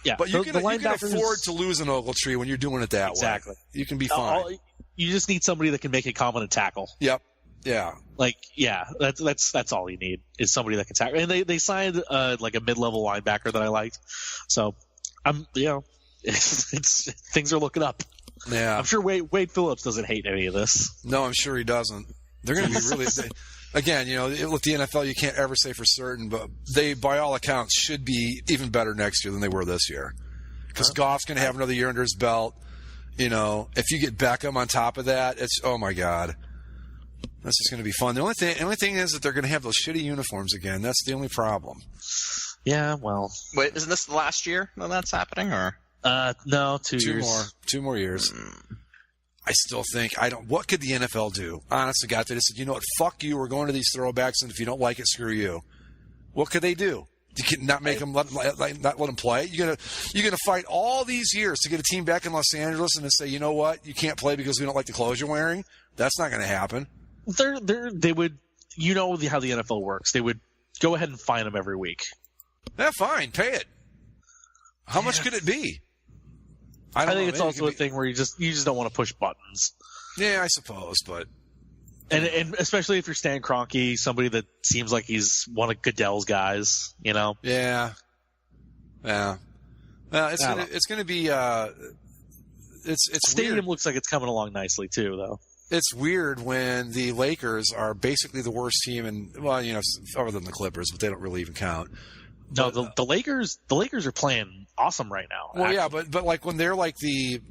Yeah, but you can afford to lose an Ogletree when you're doing it that way. Exactly. You can be fine. You just need somebody that can make a competent tackle. Yep. Yeah. That's all you need is somebody that can tackle. And they signed like a mid-level linebacker that I liked. So things are looking up. Yeah. I'm sure Wade Phillips doesn't hate any of this. No, I'm sure he doesn't. They're going to be really again, with the NFL you can't ever say for certain, but they by all accounts should be even better next year than they were this year. Cuz Goff's going to have another year under his belt. If you get Beckham on top of that, it's oh my God. That's just going to be fun. The only thing is that they're going to have those shitty uniforms again. That's the only problem. Yeah, well. Wait, isn't this the last year that that's happening, or? No, 2 years. 2 more years. I still think what could the NFL do? Honest to God, they just said, you know what? Fuck you. We're going to these throwbacks, and if you don't like it, screw you. What could they do? You can not make them not let them play. You're gonna fight all these years to get a team back in Los Angeles and then say, you know what? You can't play because we don't like the clothes you're wearing. That's not going to happen. They would, how the NFL works. They would go ahead and fine them every week. Yeah, fine, pay it. How much could it be? I think it's also a thing where you just don't want to push buttons. Yeah, I suppose, but and especially if you're Stan Kroenke, somebody that seems like he's one of Goodell's guys, Yeah. It's going to be. It's stadium weird. looks like it's coming along nicely too, though. it's weird when the Lakers are basically the worst team, and other than the Clippers, but they don't really even count. No, the Lakers are playing awesome right now. Well, actually. Yeah, but like when they're like the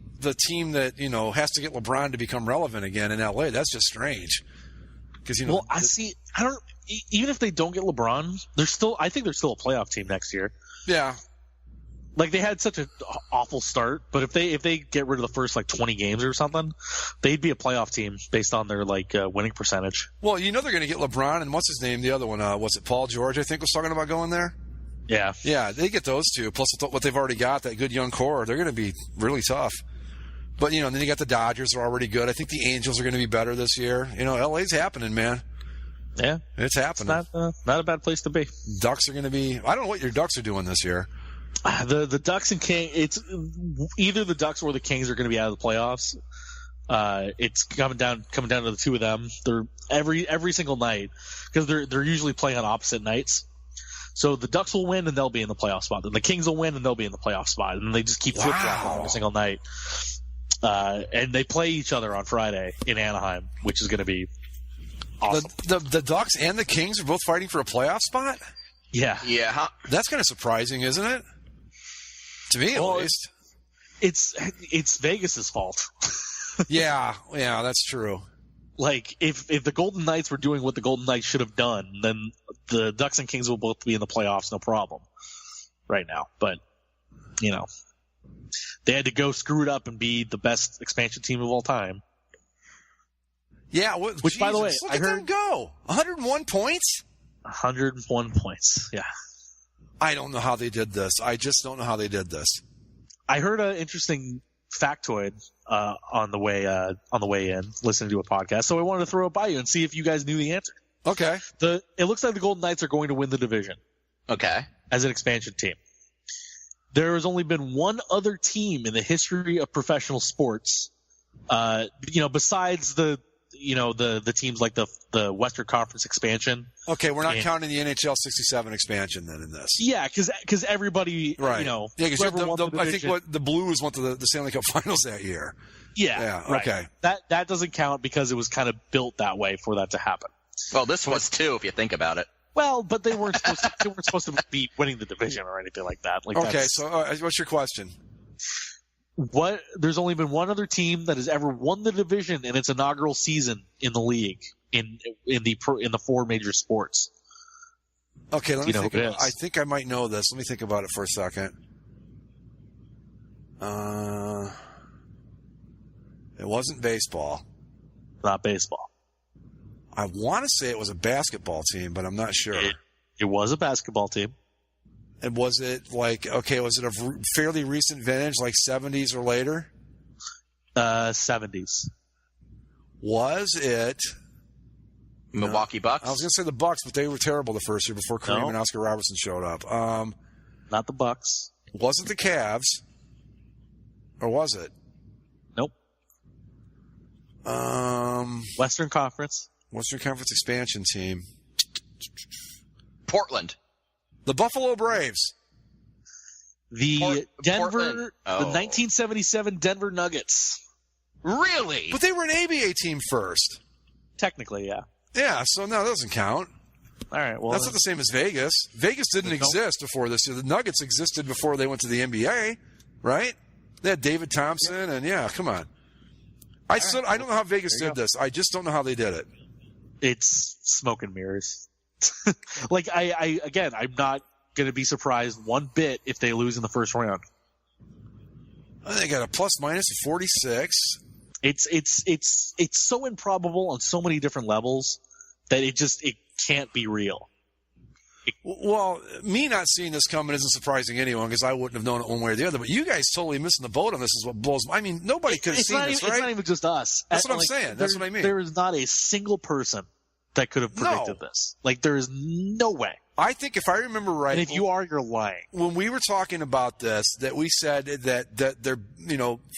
team that has to get LeBron to become relevant again in LA, that's just strange. Because I don't. Even if they don't get LeBron, I think they're still a playoff team next year. Yeah. Like they had such an awful start, but if they get rid of the first 20 games or something, they'd be a playoff team based on their winning percentage. Well, they're going to get LeBron and what's his name, the other one, was it Paul George? I think was talking about going there. Yeah, yeah, they get those two plus what they've already got, that good young core. They're going to be really tough. But then you got the Dodgers, are already good. I think the Angels are going to be better this year. LA's happening, man. Yeah, it's happening. It's not a bad place to be. Ducks are going to be. I don't know what your Ducks are doing this year. The Ducks and Kings. It's either the Ducks or the Kings are going to be out of the playoffs. It's coming down to the two of them. They're every single night because they're usually playing on opposite nights. So the Ducks will win and they'll be in the playoff spot. Then the Kings will win and they'll be in the playoff spot. And they just keep flip-flopping every single night. And they play each other on Friday in Anaheim, which is going to be awesome. The Ducks and the Kings are both fighting for a playoff spot? Yeah. Yeah. That's kind of surprising, isn't it? To me, at least. It's Vegas's fault. yeah, that's true. If the Golden Knights were doing what the Golden Knights should have done, then the Ducks and Kings will both be in the playoffs, no problem, right now. But, they had to go screw it up and be the best expansion team of all time. Yeah, which, by the way, I heard them go 101 points. 101 points. Yeah. I don't know how they did this. I just don't know how they did this. I heard an interesting factoid on the way in, listening to a podcast. So I wanted to throw it by you and see if you guys knew the answer. Okay. It looks like the Golden Knights are going to win the division. Okay. As an expansion team. There has only been one other team in the history of professional sports, besides the teams like the Western Conference expansion. Okay, we're not counting the NHL 67 expansion then in this. Yeah, because everybody, right. Yeah, because I think the Blues went to the Stanley Cup Finals that year. Yeah, right. Okay. That doesn't count because it was kind of built that way for that to happen. Well, this was too, if you think about it. Well, but they weren't supposed to be winning the division or anything like that. Okay, so what's your question? There's only been one other team that has ever won the division in its inaugural season in the league in the four major sports. Okay, let me think. I think I might know this. Let me think about it for a second. It wasn't baseball. Not baseball. I want to say it was a basketball team, but I'm not sure. It was a basketball team. And was it was it a fairly recent vintage, like 70s or later? 70s. Was it Milwaukee Bucks? I was going to say the Bucks, but they were terrible the first year before Kareem and Oscar Robertson showed up. Not the Bucks. Wasn't the Cavs? Or was it? Nope. Western Conference expansion team. Portland. The Buffalo Braves. The 1977 Denver Nuggets. Really? But they were an ABA team first. Technically, yeah. Yeah, so no, that doesn't count. All right, well. That's not the same as Vegas. Vegas didn't exist before this year. The Nuggets existed before they went to the NBA, right? They had David Thompson, and come on. I don't know how Vegas did this. I just don't know how they did it. It's smoke and mirrors. I'm not going to be surprised one bit if they lose in the first round. They got a plus-minus of 46. It's so improbable on so many different levels that it can't be real. Well, me not seeing this coming isn't surprising anyone because I wouldn't have known it one way or the other. But you guys totally missing the boat on this is what blows. I mean, nobody could have seen this, right? It's not even just us. That's what I'm saying. That's what I mean. There is not a single person that could have predicted this. There is no way. I think if I remember right, and if you are, you're lying. When we were talking about this, that we said that they're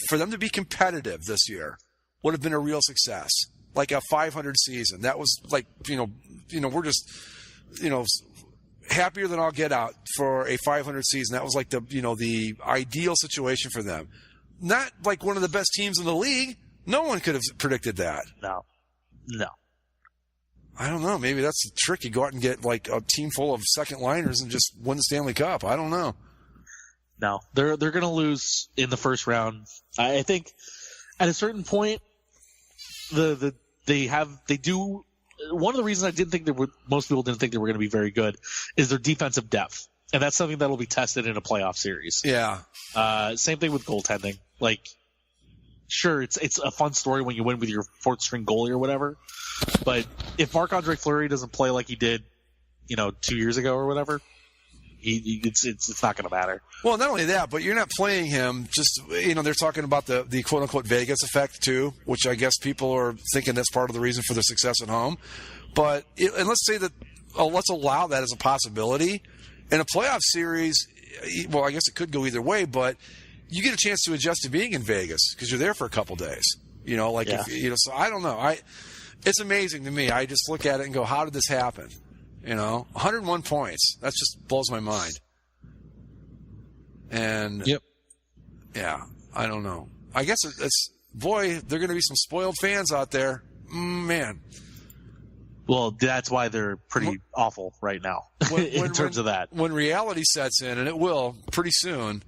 for them to be competitive this year would have been a real success, like a 500 season. That was we're just happier than I'll get out for a 500 season. That was the ideal situation for them. Not like one of the best teams in the league, No one could have predicted that. No. I don't know. Maybe that's the trick. You go out and get like a team full of second liners and just win the Stanley Cup. I don't know. No, they're going to lose in the first round. I think at a certain point, they do. One of the reasons I didn't think most people didn't think they were going to be very good is their defensive depth, and that's something that will be tested in a playoff series. Yeah. Same thing with goaltending. Like, sure, it's a fun story when you win with your fourth string goalie or whatever, but if Marc-Andre Fleury doesn't play like he did, 2 years ago or whatever, it's not going to matter. Well, not only that, but you're not playing him just, they're talking about the quote-unquote Vegas effect, too, which I guess people are thinking that's part of the reason for their success at home. But, and let's say that, let's allow that as a possibility. In a playoff series, well, I guess it could go either way, but you get a chance to adjust to being in Vegas because you're there for a couple days. So I don't know. It's amazing to me. I just look at it and go, how did this happen? 101 points. That just blows my mind. And yep. Yeah, I don't know. I guess it's boy, there are going to be some spoiled fans out there. Man. Well, that's why they're pretty awful right now in terms of that. When reality sets in, and it will pretty soon,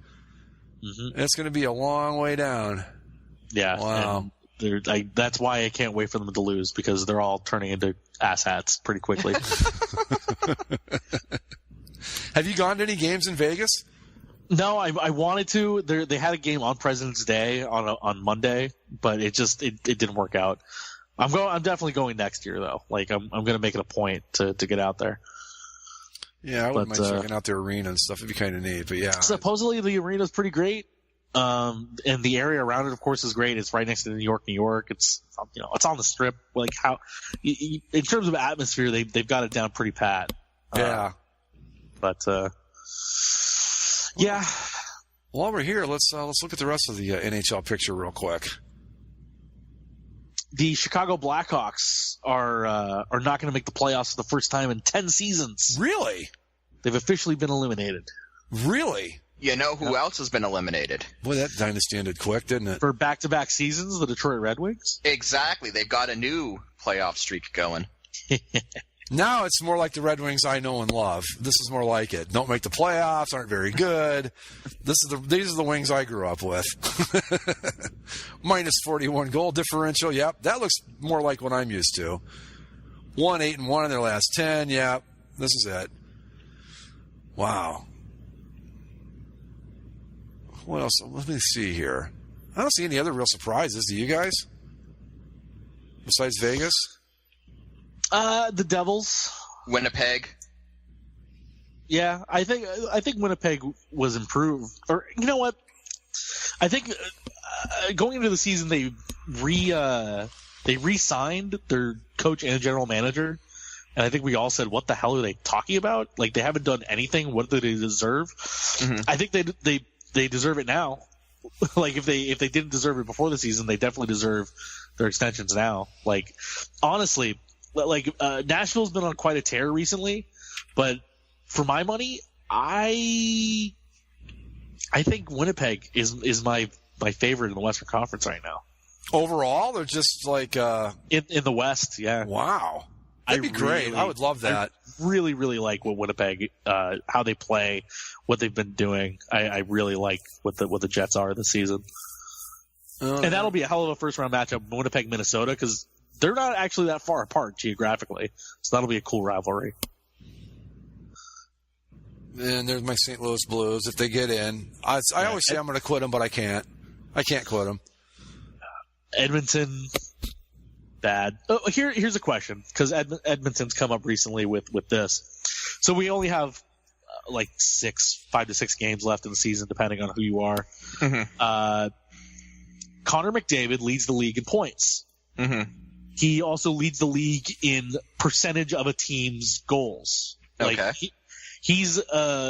it's going to be a long way down. Yeah. Wow. That's why I can't wait for them to lose, because they're all turning into asshats pretty quickly. Have you gone to any games in Vegas? No, I wanted to. They had a game on President's Day on Monday, but it didn't work out. I'm definitely going next year though. Like I'm going to make it a point to get out there. Yeah, I wouldn't mind checking out their arena and stuff. It'd be kind of neat, but yeah. Supposedly the arena's pretty great. And the area around it, of course, is great. It's right next to New York. It's it's on the Strip. Like in terms of atmosphere, they've got it down pretty pat. Yeah. But yeah. While we're here, let's look at the rest of the NHL picture real quick. The Chicago Blackhawks are not going to make the playoffs for the first time in 10 seasons. Really? They've officially been eliminated. Really? You know who else has been eliminated? Boy, that dynasty ended quick, didn't it? For back-to-back seasons, the Detroit Red Wings? Exactly. They've got a new playoff streak going. Now it's more like the Red Wings I know and love. This is more like it. Don't make the playoffs, aren't very good. These are the Wings I grew up with. Minus 41 goal differential. Yep, that looks more like what I'm used to. 1-8-1 in their last 10. Yep, this is it. Wow. What else? Let me see here. I don't see any other real surprises. Do you guys? Besides Vegas? The Devils. Winnipeg. Yeah, I think Winnipeg was improved. Or you know what? I think going into the season they re-signed their coach and general manager, and I think we all said, "What the hell are they talking about? Like they haven't done anything. What do they deserve?" Mm-hmm. I think they deserve it now. Like if they didn't deserve it before the season, they definitely deserve their extensions now. Like honestly. Like Nashville's been on quite a tear recently, but for my money, I think Winnipeg is my favorite in the Western Conference right now. Overall, or just like in the West, yeah. Wow, that'd be great. I would love that. I really, really like what Winnipeg, how they play, what they've been doing. I really like what the Jets are this season, and that'll be a hell of a first round matchup, Winnipeg, Minnesota, because they're not actually that far apart geographically, so that'll be a cool rivalry. And there's my St. Louis Blues. If they get in, I always say I'm going to quit them, but I can't. I can't quit them. Edmonton, bad. Oh, here's a question, because Edmonton's come up recently with this. So we only have like 5 to 6 games left in the season, depending on who you are. Mm-hmm. Connor McDavid leads the league in points. Mm-hmm. He also leads the league in percentage of a team's goals. Like okay. He's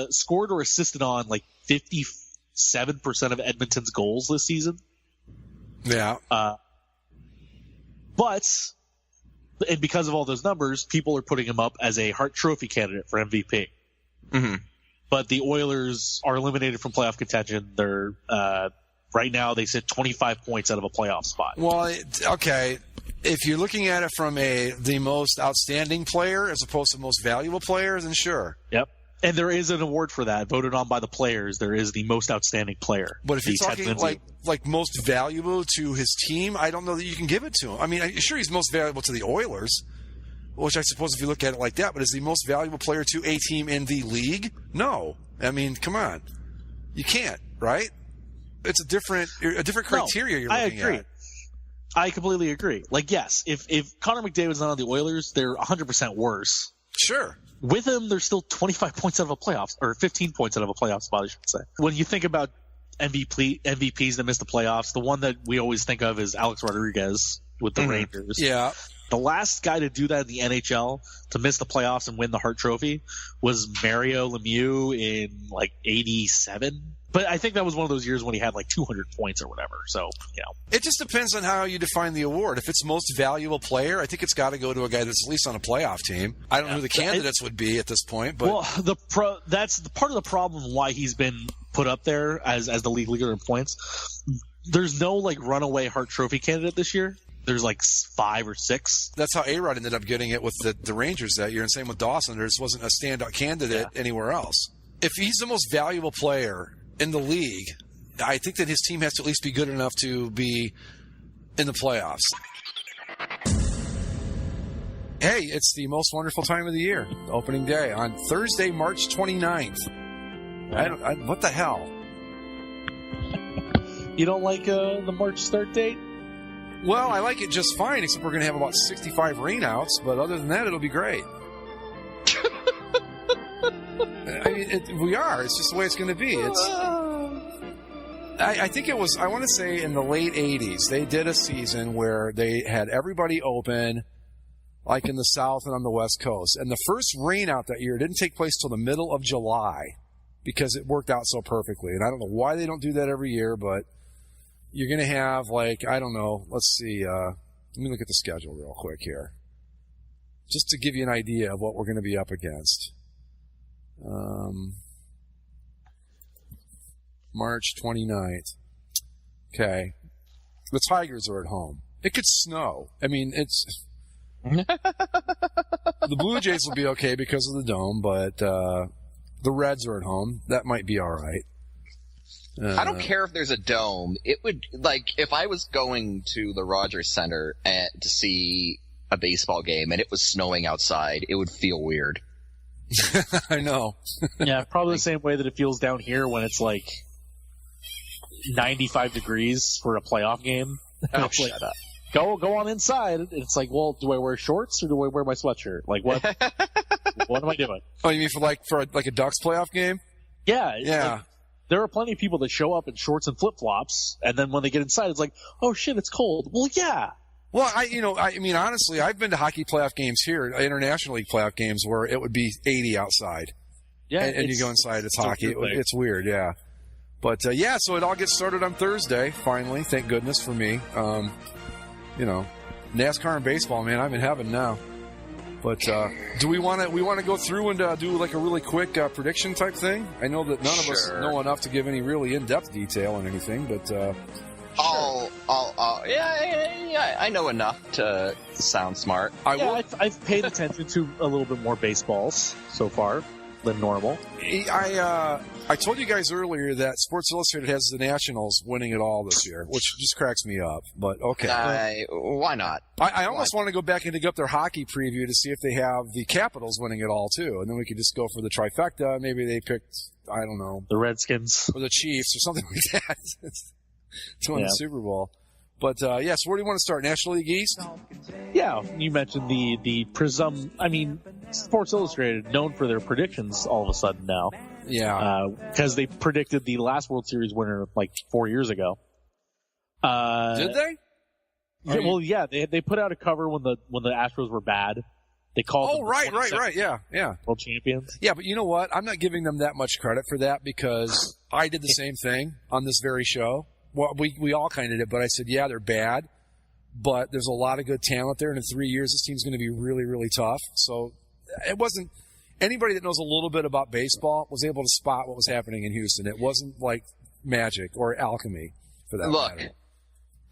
scored or assisted on like 57% of Edmonton's goals this season. Yeah. And because of all those numbers, people are putting him up as a Hart Trophy candidate for MVP. Mm-hmm. But the Oilers are eliminated from playoff contention. They're Right now, they sit 25 points out of a playoff spot. Well, okay. If you're looking at it from the most outstanding player as opposed to most valuable player, then sure. Yep. And there is an award for that, voted on by the players. There is the most outstanding player. But if you're talking like most valuable to his team, I don't know that you can give it to him. I mean, sure, he's most valuable to the Oilers, which I suppose if you look at it like that, but is he most valuable player to a team in the league? No. I mean, come on. You can't, right? It's a different criteria you're looking at. I agree. I completely agree. Like, yes, if Connor McDavid's not on the Oilers, they're 100% worse. Sure. With him, they're still 25 points out of a playoff, or 15 points out of a playoff spot, I should say. When you think about MVPs that miss the playoffs, the one that we always think of is Alex Rodriguez with the Rangers. Yeah. The last guy to do that in the NHL, to miss the playoffs and win the Hart Trophy, was Mario Lemieux in, like, 87. But I think that was one of those years when he had, like, 200 points or whatever. So, you know. It just depends on how you define the award. If it's most valuable player, I think it's got to go to a guy that's at least on a playoff team. I don't know who the candidates would be at this point. But well, that's part of the problem why he's been put up there as the league leader in points. There's no, like, runaway Hart Trophy candidate this year. There's like 5 or 6. That's how A-Rod ended up getting it with the Rangers that year, and same with Dawson. There just wasn't a standout candidate anywhere else. If he's the most valuable player in the league, I think that his team has to at least be good enough to be in the playoffs. Hey, it's the most wonderful time of the year, opening day, on Thursday, March 29th. What the hell? You don't like the March start date? Well, I like it just fine, except we're going to have about 65 rainouts, but other than that, it'll be great. I mean, we are. It's just the way it's going to be. I think it was, I want to say in the late 80s, they did a season where they had everybody open, like in the South and on the West Coast. And the first rainout that year didn't take place till the middle of July because it worked out so perfectly. And I don't know why they don't do that every year, but you're going to have, like, I don't know, let's see, let me look at the schedule real quick here. Just to give you an idea of what we're going to be up against. March 29th. Okay. The Tigers are at home. It could snow. I mean, it's... The Blue Jays will be okay because of the dome, but the Reds are at home. That might be all right. I don't care if there's a dome. It would, like, if I was going to the Rogers Center to see a baseball game and it was snowing outside, it would feel weird. I know. Yeah, probably the same way that it feels down here when it's like 95 degrees for a playoff game. Oh, shut up. Go on inside. It's like, well, do I wear shorts or do I wear my sweatshirt? Like, what? What am I doing? Oh, you mean for a Ducks playoff game? Yeah. Yeah. Like, there are plenty of people that show up in shorts and flip-flops, and then when they get inside, it's like, oh, shit, it's cold. Well, yeah. Well, I mean, honestly, I've been to hockey playoff games here, International League playoff games, where it would be 80 outside. Yeah. And you go inside, it's hockey. It's weird, yeah. But, yeah, so it all gets started on Thursday, finally. Thank goodness for me. NASCAR and baseball, man, I'm in heaven now. But do we want to go through and do like a really quick prediction type thing? I know that none of us know enough to give any really in-depth detail on anything, but yeah, I know enough to sound smart. I've paid attention to a little bit more baseballs so far than normal. I told you guys earlier that Sports Illustrated has the Nationals winning it all this year, which just cracks me up. But okay, why not? I almost want to go back and dig up their hockey preview to see if they have the Capitals winning it all too, and then we could just go for the trifecta. Maybe they picked, I don't know, the Redskins or the Chiefs or something like that to win the Super Bowl. But so where do you want to start? National League East? Yeah, you mentioned the Sports Illustrated, known for their predictions all of a sudden now. Yeah. Because they predicted the last World Series winner like 4 years ago. Did they? Yeah, they put out a cover when the Astros were bad. They called them right. Yeah. World champions. Yeah, but you know what? I'm not giving them that much credit for that because I did the same thing on this very show. Well, we all kind of did, but I said, yeah, they're bad, but there's a lot of good talent there, and in 3 years, this team's going to be really, really tough. So it wasn't anybody that knows a little bit about baseball was able to spot what was happening in Houston. It wasn't like magic or alchemy. for that Look, matter.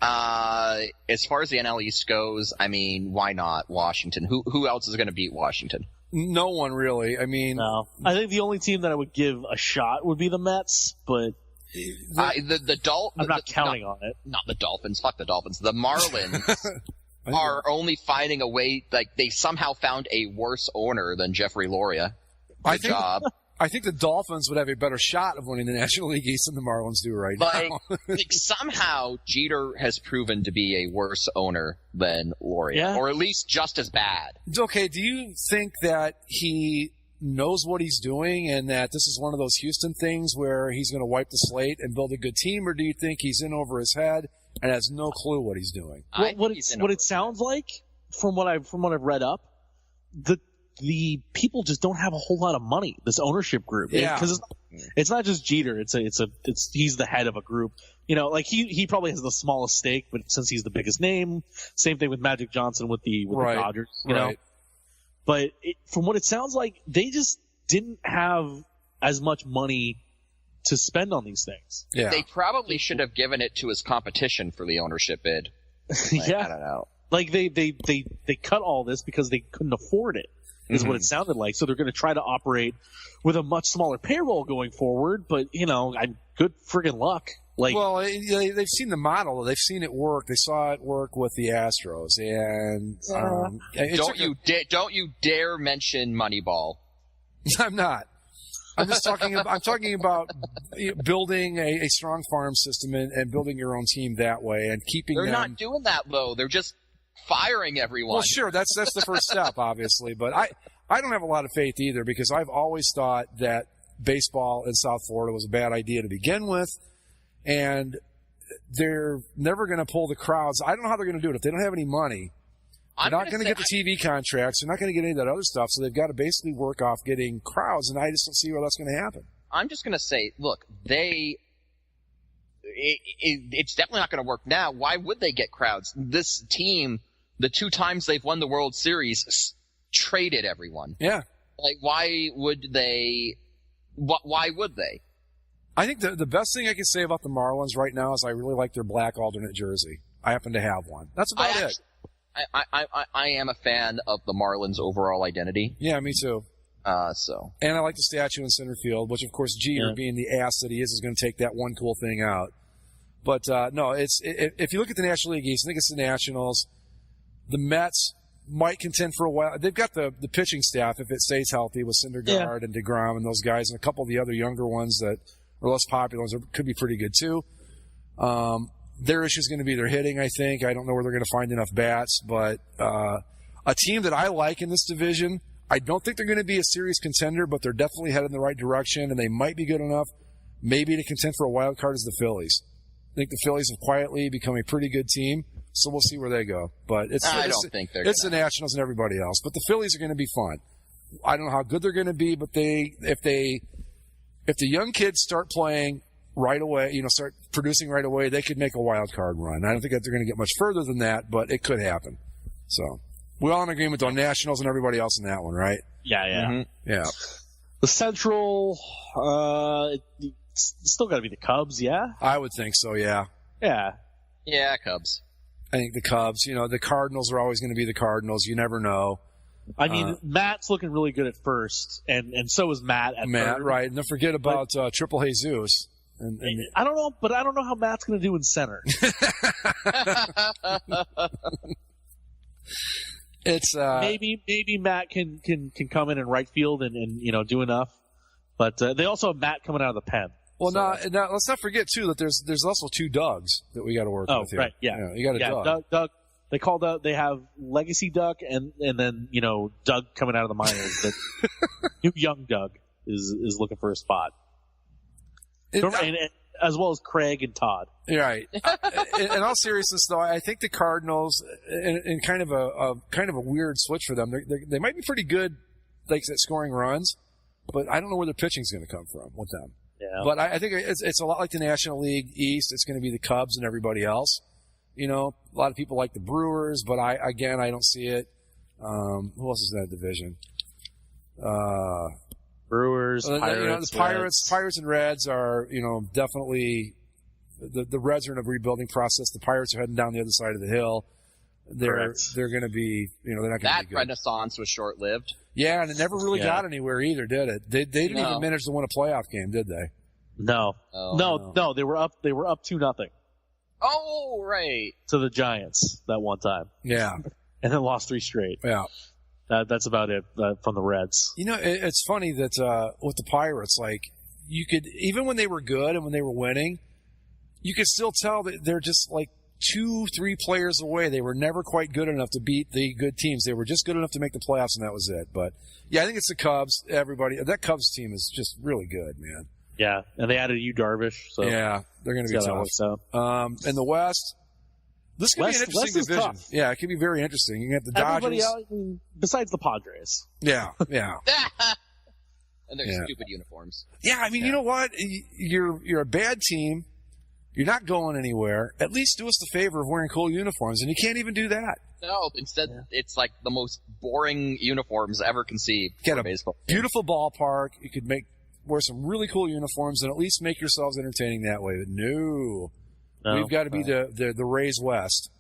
as far as the NL East goes, I mean, why not Washington? Who else is going to beat Washington? No one really. I mean, No. I think the only team that I would give a shot would be the Mets, but I'm not counting on it. Not the Dolphins. Fuck the Dolphins. The Marlins are only finding a way. Like they somehow found a worse owner than Jeffrey Loria. Good job. I think the Dolphins would have a better shot of winning the National League East than the Marlins do right now. Like somehow Jeter has proven to be a worse owner than Loria, or at least just as bad. Okay, do you think that he knows what he's doing and that this is one of those Houston things where he's going to wipe the slate and build a good team, or do you think he's in over his head and has no clue what he's doing? What it sounds like, from what I've read up, the people just don't have a whole lot of money. This ownership group, because it's not just Jeter. It's he's the head of a group. You know, like he probably has the smallest stake, but since he's the biggest name, same thing with Magic Johnson with the Dodgers. You know, but from what it sounds like, they just didn't have as much money to spend on these things. Yeah, they probably should have given it to his competition for the ownership bid. Like, I don't know. Like they cut all this because they couldn't afford it. Is what it sounded like. So they're going to try to operate with a much smaller payroll going forward. But good friggin' luck. Like, well, they've seen the model. They've seen it work. They saw it work with the Astros. And don't you dare mention Moneyball. I'm not. I'm just talking about. I'm talking about building a strong farm system and building your own team that way and keeping. They're not doing that though. They're just firing everyone. Well, sure, that's the first step, obviously. But I don't have a lot of faith either, because I've always thought that baseball in South Florida was a bad idea to begin with, and they're never going to pull the crowds. I don't know how they're going to do it. If they don't have any money, they're not going to get the TV contracts. They're not going to get any of that other stuff, so they've got to basically work off getting crowds, and I just don't see where that's going to happen. I'm just going to say, look, it's definitely not going to work now. Why would they get crowds? This team, the 2 times they've won the World Series, traded everyone. Yeah. Like, why would they? Why would they? I think the best thing I can say about the Marlins right now is I really like their black alternate jersey. I happen to have one. That's about it. I am a fan of the Marlins' overall identity. Yeah, me too. And I like the statue in center field, which of course Jeter, being the ass that he is going to take that one cool thing out. But no, if you look at the National League East, I think it's the Nationals. The Mets might contend for a while. They've got the pitching staff if it stays healthy with Syndergaard and DeGrom and those guys, and a couple of the other younger ones that are less popular ones could be pretty good too. Their issue is going to be their hitting, I think. I don't know where they're going to find enough bats, but a team that I like in this division, I don't think they're going to be a serious contender, but they're definitely headed in the right direction, and they might be good enough maybe to contend for a wild card, is the Phillies. I think the Phillies have quietly become a pretty good team, so we'll see where they go. But it's the Nationals and everybody else. But the Phillies are going to be fun. I don't know how good they're going to be, but if the young kids start playing right away, start producing right away, they could make a wild card run. I don't think that they're going to get much further than that, but it could happen. So we're all in agreement on Nationals and everybody else in that one, right? Yeah. Mm-hmm. Yeah. The Central, it's still got to be the Cubs, yeah? I would think so, yeah. Yeah. Yeah, Cubs. I think the Cubs. The Cardinals are always going to be the Cardinals. You never know. I mean, Matt's looking really good at first, and so is Matt at third. Right. And don't forget about Triple Jesus. And I don't know, but I don't know how Matt's going to do in center. It's maybe Matt can come in right field and do enough, but they also have Matt coming out of the pen. Well, now let's not forget too that there's also 2 Dougs that we got to work with here. Right, yeah. You got a Doug. Doug. They have Legacy Doug and then Doug coming out of the minors. That new young Doug is looking for a spot. And as well as Craig and Todd. Right. In all seriousness, though, I think the Cardinals, in kind of a weird switch for them, they might be pretty good, like at scoring runs, but I don't know where their pitching's going to come from with them. Yeah. But I think it's a lot like the National League East. It's going to be the Cubs and everybody else. A lot of people like the Brewers, but I don't see it. Who else is in that division? Brewers, Pirates, the Pirates and Reds are, definitely the Reds are in a rebuilding process. The Pirates are heading down the other side of the hill. They're going to be, they're not going to be good. That renaissance was short-lived. Yeah, and it never really got anywhere either, did it? They didn't even manage to win a playoff game, did they? No. No, they were up 2-0. Oh, right. To the Giants that one time. Yeah. And then lost 3 straight. Yeah. That's about it from the Reds. It's funny that with the Pirates, like, you could, even when they were good and when they were winning, you could still tell that they're just like 2-3 players away. They were never quite good enough to beat the good teams. They were just good enough to make the playoffs, and that was it. But, yeah, I think it's the Cubs. That Cubs team is just really good, man. Yeah, and they added Darvish. So yeah, they're going to be tough. In the West, this could be an interesting division. Tough. Yeah, it could be very interesting. You can have the Dodgers. Everybody besides the Padres. Yeah. And their stupid uniforms. Yeah, I mean, you know what? You're a bad team. You're not going anywhere. At least do us the favor of wearing cool uniforms, and you can't even do that. No, instead it's like the most boring uniforms ever conceived. Get for a baseball. Beautiful ballpark. You could wear some really cool uniforms and at least make yourselves entertaining that way. But no. We've got to be the Rays West.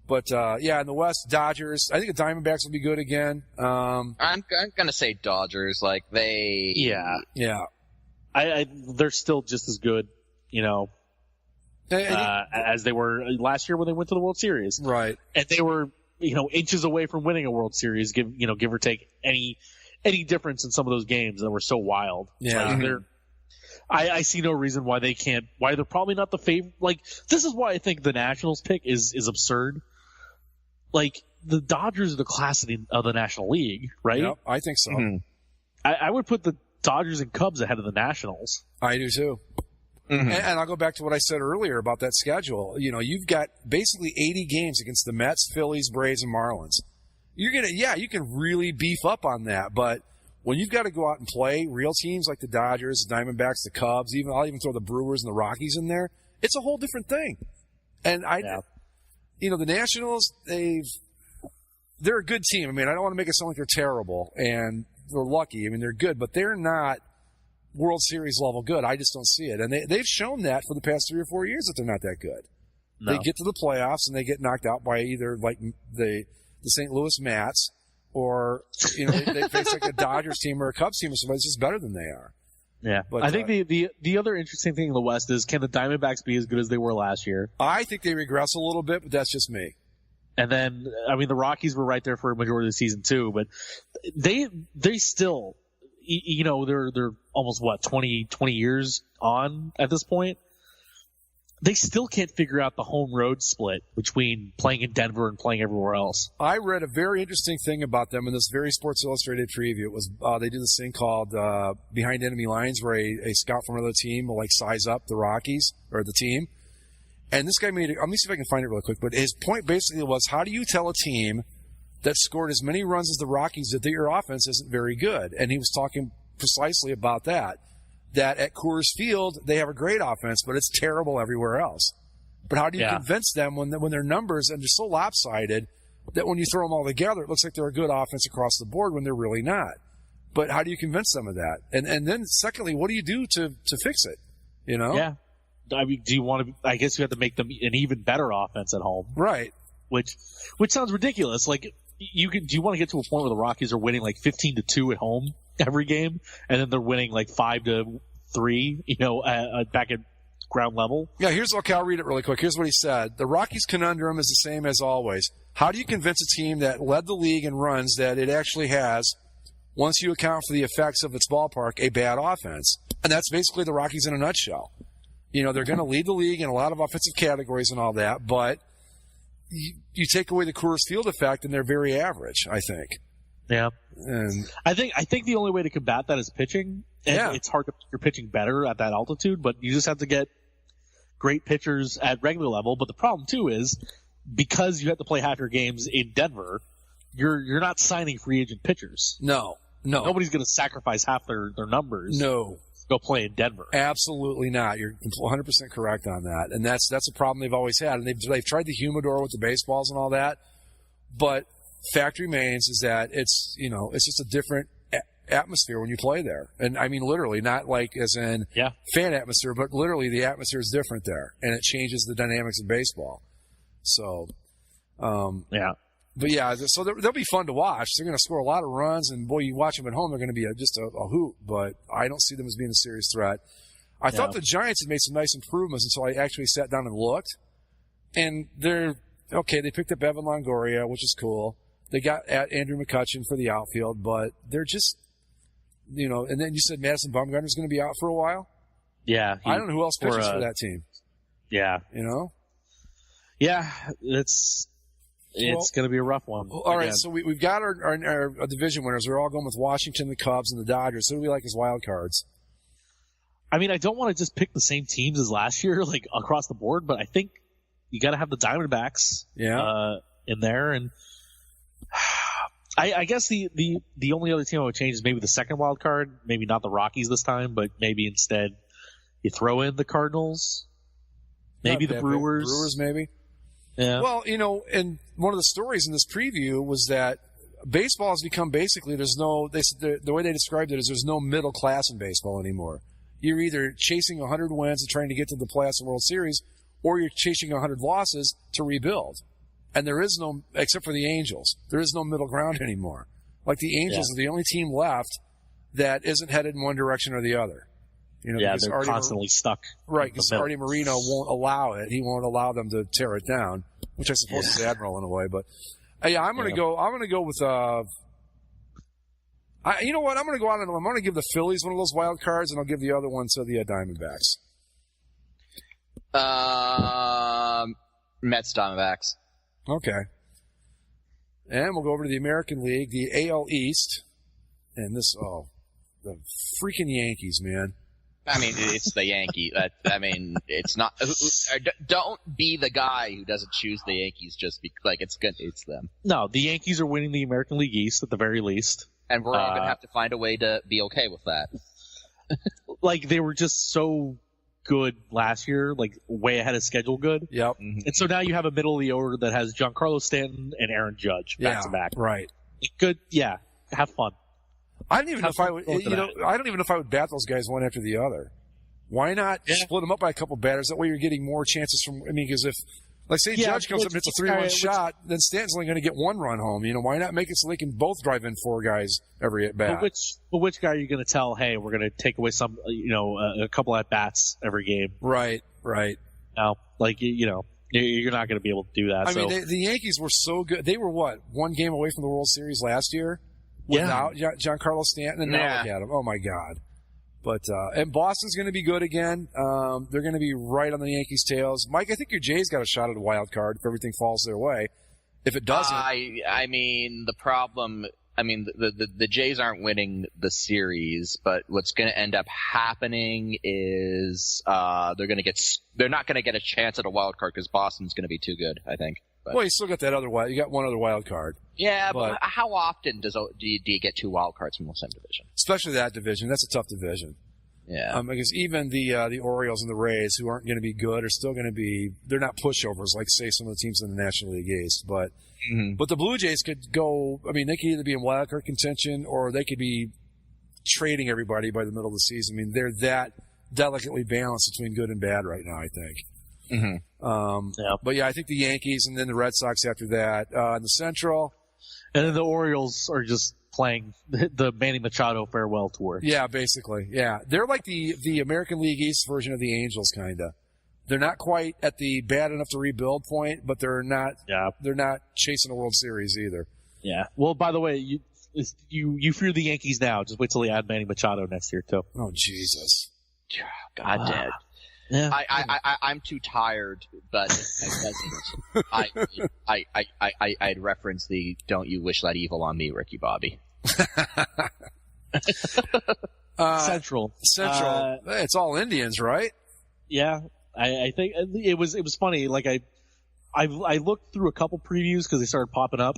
But, in the West, Dodgers. I think the Diamondbacks will be good again. I'm going to say Dodgers. Like, they... Yeah. They're still just as good, as they were last year when they went to the World Series. Right. And they were, inches away from winning a World Series, give or take any difference in some of those games that were so wild. Yeah. Like, I see no reason why they're probably not the favorite. Like, this is why I think the Nationals pick is absurd. Like, the Dodgers are the class of the National League, right? Yep, I think so. Mm-hmm. I would put the Dodgers and Cubs ahead of the Nationals. I do too. Mm-hmm. And I'll go back to what I said earlier about that schedule. You've got basically 80 games against the Mets, Phillies, Braves, and Marlins. You can really beef up on that, but when you've got to go out and play real teams like the Dodgers, the Diamondbacks, the Cubs, I'll even throw the Brewers and the Rockies in there, it's a whole different thing. And the Nationals, they're a good team. I mean, I don't want to make it sound like they're terrible and they're lucky. I mean, they're good, but they're not World Series level good. I just don't see it. And they've shown that for the past 3 or 4 years that they're not that good. No. They get to the playoffs and they get knocked out by either like the St. Louis Mats or, they face like a Dodgers team or a Cubs team or somebody that's just better than they are. Yeah. But I think the other interesting thing in the West is, can the Diamondbacks be as good as they were last year? I think they regress a little bit, but that's just me. And then, I mean, the Rockies were right there for a majority of the season too, but they still, they're almost 20 years on at this point. They still can't figure out the home road split between playing in Denver and playing everywhere else. I read a very interesting thing about them in this very Sports Illustrated preview. It was they do this thing called Behind Enemy Lines, where a scout from another team will size up the Rockies or the team. And this guy let me see if I can find it real quick. But his point basically was, how do you tell a team that scored as many runs as the Rockies that your offense isn't very good? And he was talking precisely about that at Coors Field, they have a great offense, but it's terrible everywhere else. But how do you convince them when their numbers, and they're so lopsided that when you throw them all together, it looks like they're a good offense across the board when they're really not? But how do you convince them of that? And then secondly, what do you do to fix it? Yeah. I mean, do you want to? I guess you have to make them an even better offense at home, right? Which sounds ridiculous. Like, do you want to get to a point where the Rockies are winning 15-2 at home every game, and then they're winning 5-3, back at ground level? Yeah, I'll read it really quick. Here's what he said. The Rockies conundrum is the same as always. How do you convince a team that led the league in runs that it actually has, once you account for the effects of its ballpark, a bad offense? And that's basically the Rockies in a nutshell. They're going to lead the league in a lot of offensive categories and all that, but you take away the Coors Field effect and they're very average, I think. Yeah. And I think the only way to combat that is pitching. And it's hard to make your pitching better at that altitude, but you just have to get great pitchers at regular level. But the problem too is, because you have to play half your games in Denver, you're not signing free agent pitchers. No. Nobody's going to sacrifice half their numbers. No. Go play in Denver. Absolutely not. You're 100% correct on that. And that's a problem they've always had. And they've tried the humidor with the baseballs and all that. But fact remains is that it's just a different atmosphere when you play there. And I mean, literally, not like as in fan atmosphere, but literally the atmosphere is different there, and it changes the dynamics of baseball. So, But yeah, so they'll be fun to watch. They're going to score a lot of runs, and boy, you watch them at home, they're going to be just a hoot. But I don't see them as being a serious threat. I thought the Giants had made some nice improvements until I actually sat down and looked. And they're okay. They picked up Evan Longoria, which is cool. They got at Andrew McCutchen for the outfield, but they're just, And then you said Madison Bumgarner's going to be out for a while. Yeah, I don't know who else pitches for that team. Yeah, Yeah, it's going to be a rough one. All right, so we've got our division winners. We're all going with Washington, the Cubs, and the Dodgers. Who do we like as wild cards? I mean, I don't want to just pick the same teams as last year, like across the board, but I think you got to have the Diamondbacks in there. And I guess the only other team I would change is maybe the second wild card. Maybe not the Rockies this time, but maybe instead you throw in the Cardinals, maybe the Brewers. Brewers, maybe. Yeah. Well, and one of the stories in this preview was that baseball has become basically the way they described it is there's no middle class in baseball anymore. You're either chasing 100 wins and trying to get to the playoffs and World Series, or you're chasing 100 losses to rebuild. And there is no, except for the Angels, there is no middle ground anymore. Like the Angels are the only team left that isn't headed in one direction or the other. They're constantly stuck. Right, because Artie Moreno won't allow it. He won't allow them to tear it down, which I suppose is admirable in a way. But I'm going to go. I'm going to go with. You know what? I'm going to go out and I'm going to give the Phillies one of those wild cards, and I'll give the other one to the Diamondbacks. Mets, Diamondbacks. Okay. And we'll go over to the American League, the AL East, and the freaking Yankees, man. I mean, it's the Yankee. It's not. Don't be the guy who doesn't choose the Yankees just because it's good. It's them. No, the Yankees are winning the American League East at the very least, and we're all gonna have to find a way to be okay with that. Like they were just so good last year, like way ahead of schedule. Good. Yep. Mm-hmm. And so now you have a middle of the order that has Giancarlo Stanton and Aaron Judge back to back. Right. Good. Yeah. Have fun. I don't even know if I would. I don't even know if I would bat those guys one after the other. Why not split them up by a couple batters? That way you're getting more chances from. I mean, because if, like, say Judge comes up and hits a 3-run shot, then Stanton's only going to get one run home. Why not make it so they can both drive in four guys every at bat? But which guy are you going to tell? Hey, we're going to take away some, a couple at bats every game. Right. Now, you're not going to be able to do that. I mean, the Yankees were so good. They were one game away from the World Series last year without Giancarlo Stanton, and now look at him. Oh my God. But and Boston's going to be good again. They're going to be right on the Yankees' tails. Mike, I think your Jays got a shot at a wild card if everything falls their way. If it doesn't, I mean the problem. I mean the Jays aren't winning the series, but what's going to end up happening is they're not going to get a chance at a wild card because Boston's going to be too good. I think. But, well, you still got that other wild. You got one other wild card. Yeah, but how often do you get two wild cards from the same division? Especially that division. That's a tough division. Yeah. Because even the Orioles and the Rays, who aren't going to be good, are still going to be. They're not pushovers like say some of the teams in the National League East. But but the Blue Jays could go. I mean, they could either be in wild card contention or they could be trading everybody by the middle of the season. I mean, they're that delicately balanced between good and bad right now, I think. But yeah, I think the Yankees and then the Red Sox after that. In the Central. And then the Orioles are just playing the Manny Machado farewell tour. Yeah, basically. Yeah. They're like the American League East version of the Angels, kind of. They're not quite at the bad enough to rebuild point, but they're not chasing a World Series either. Yeah. Well, by the way, you fear the Yankees now. Just wait till they add Manny Machado next year, too. Oh, Jesus. God damn. Yeah. I'm too tired, but I'd reference the "Don't you wish that evil on me, Ricky Bobby." Central. It's all Indians, right? Yeah, I think it was funny. Like I looked through a couple previews because they started popping up.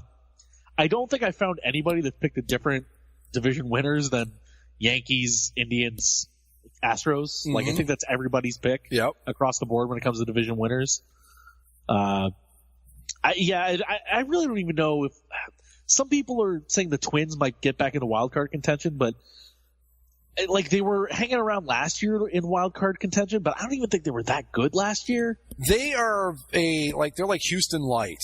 I don't think I found anybody that picked a different division winners than Yankees, Indians, Astros. Like I think that's everybody's pick across the board when it comes to division winners. I really don't even know if some people are saying the Twins might get back into wild card contention, but like they were hanging around last year in wild card contention, but I don't even think they were that good last year. They are they're like Houston Light.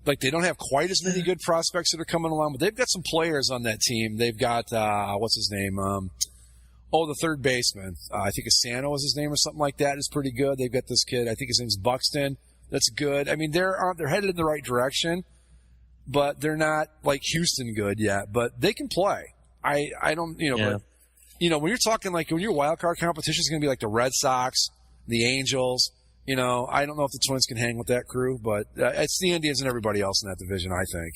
Like they don't have quite as many good prospects that are coming along, but they've got some players on that team. They've got what's his name? The third baseman. I think Asano is his name or something like that. Is pretty good. They've got this kid. I think his name's Buxton. That's good. I mean, they're headed in the right direction, but they're not like Houston good yet. But they can play. I don't but when you're talking like when your wild card competition is going to be like the Red Sox, the Angels. I don't know if the Twins can hang with that crew, but it's the Indians and everybody else in that division, I think.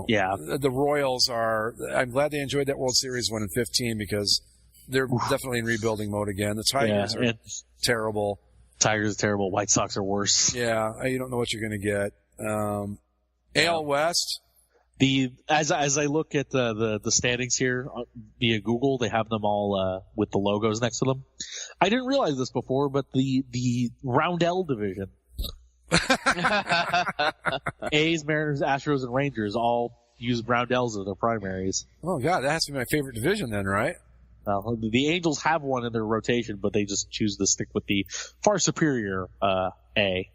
Yeah. The Royals I'm glad they enjoyed that World Series win in 15 because they're definitely in rebuilding mode again. The Tigers are terrible. Tigers are terrible. White Sox are worse. Yeah, you don't know what you're going to get. AL West. As I look at the standings here via Google, they have them all with the logos next to them. I didn't realize this before, but the Roundel division, A's, Mariners, Astros, and Rangers all use Roundels as their primaries. Oh God, that has to be my favorite division then, right? Well, the Angels have one in their rotation, but they just choose to stick with the far superior A.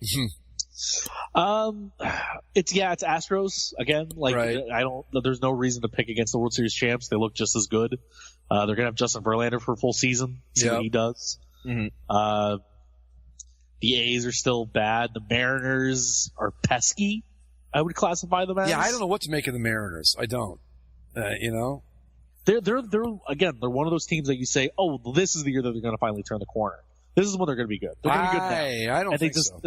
It's Astros again. Like right. There's no reason to pick against the World Series champs. They look just as good. They're gonna have Justin Verlander for a full season. See what he does. Mm-hmm. The A's are still bad. The Mariners are pesky. I would classify them as. Yeah, I don't know what to make of the Mariners. I don't. They're one of those teams that you say, oh, well, this is the year that they're going to finally turn the corner. This is when they're going to be good. They're going to be good now. I don't think so.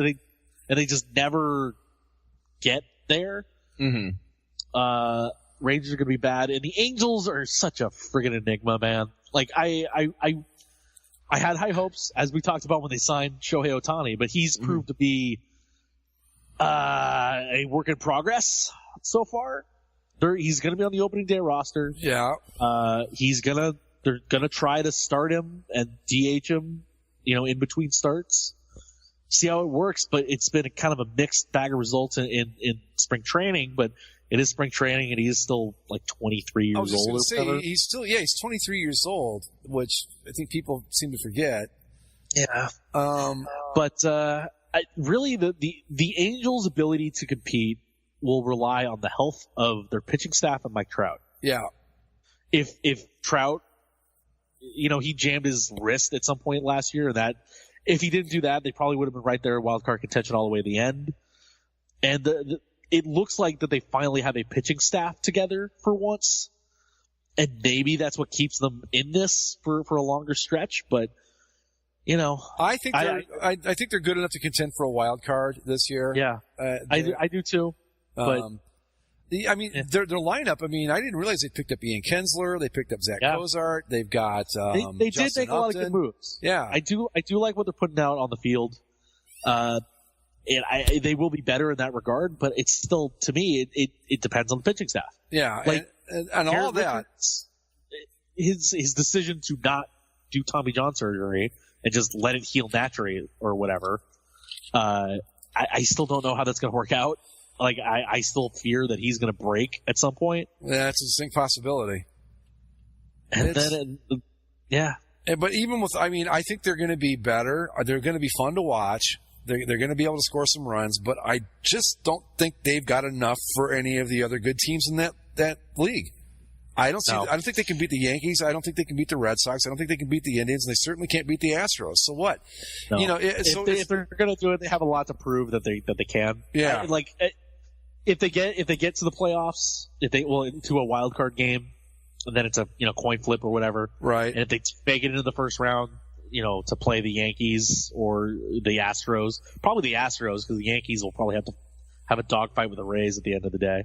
And they just never get there. Mm-hmm. Rangers are going to be bad, and the Angels are such a friggin' enigma, man. Like I had high hopes, as we talked about when they signed Shohei Ohtani, but he's proved to be a work in progress so far. He's going to be on the opening day roster. Yeah. They're going to try to start him and DH him, in between starts. See how it works, but it's been kind of a mixed bag of results in spring training, but it is spring training and he is still like 23 years old. I was just going to say, he's 23 years old, which I think people seem to forget. Yeah. Really the Angels' ability to compete will rely on the health of their pitching staff and Mike Trout. Yeah. If Trout, he jammed his wrist at some point last year, and that if he didn't do that, they probably would have been right there in wild card contention all the way to the end. And it looks like that they finally have a pitching staff together for once, and maybe that's what keeps them in this for a longer stretch. But I think they're good enough to contend for a wild card this year. Yeah, I do too. But their lineup. I mean, I didn't realize they picked up Ian Kinsler. They picked up Zach Cozart. They've got they Justin did make a lot of good moves. Yeah, I do like what they're putting out on the field. They will be better in that regard, but it's still, to me, it depends on the pitching staff. Yeah, and all of that. His decision to not do Tommy John surgery and just let it heal naturally or whatever. I still don't know how that's going to work out. Like, I still fear that he's going to break at some point. Yeah, it's a distinct possibility. But even with, I think they're going to be better. They're going to be fun to watch. They're going to be able to score some runs, but I just don't think they've got enough for any of the other good teams in that league. I don't think they can beat the Yankees. I don't think they can beat the Red Sox. I don't think they can beat the Indians. And they certainly can't beat the Astros. So what? No. If they're going to do it, they have a lot to prove that they can. Yeah. If they get to the playoffs, to a wild card game, and then it's a coin flip or whatever. Right. And if they make it into the first round, to play the Yankees or the Astros, probably the Astros, because the Yankees will probably have to have a dogfight with the Rays at the end of the day.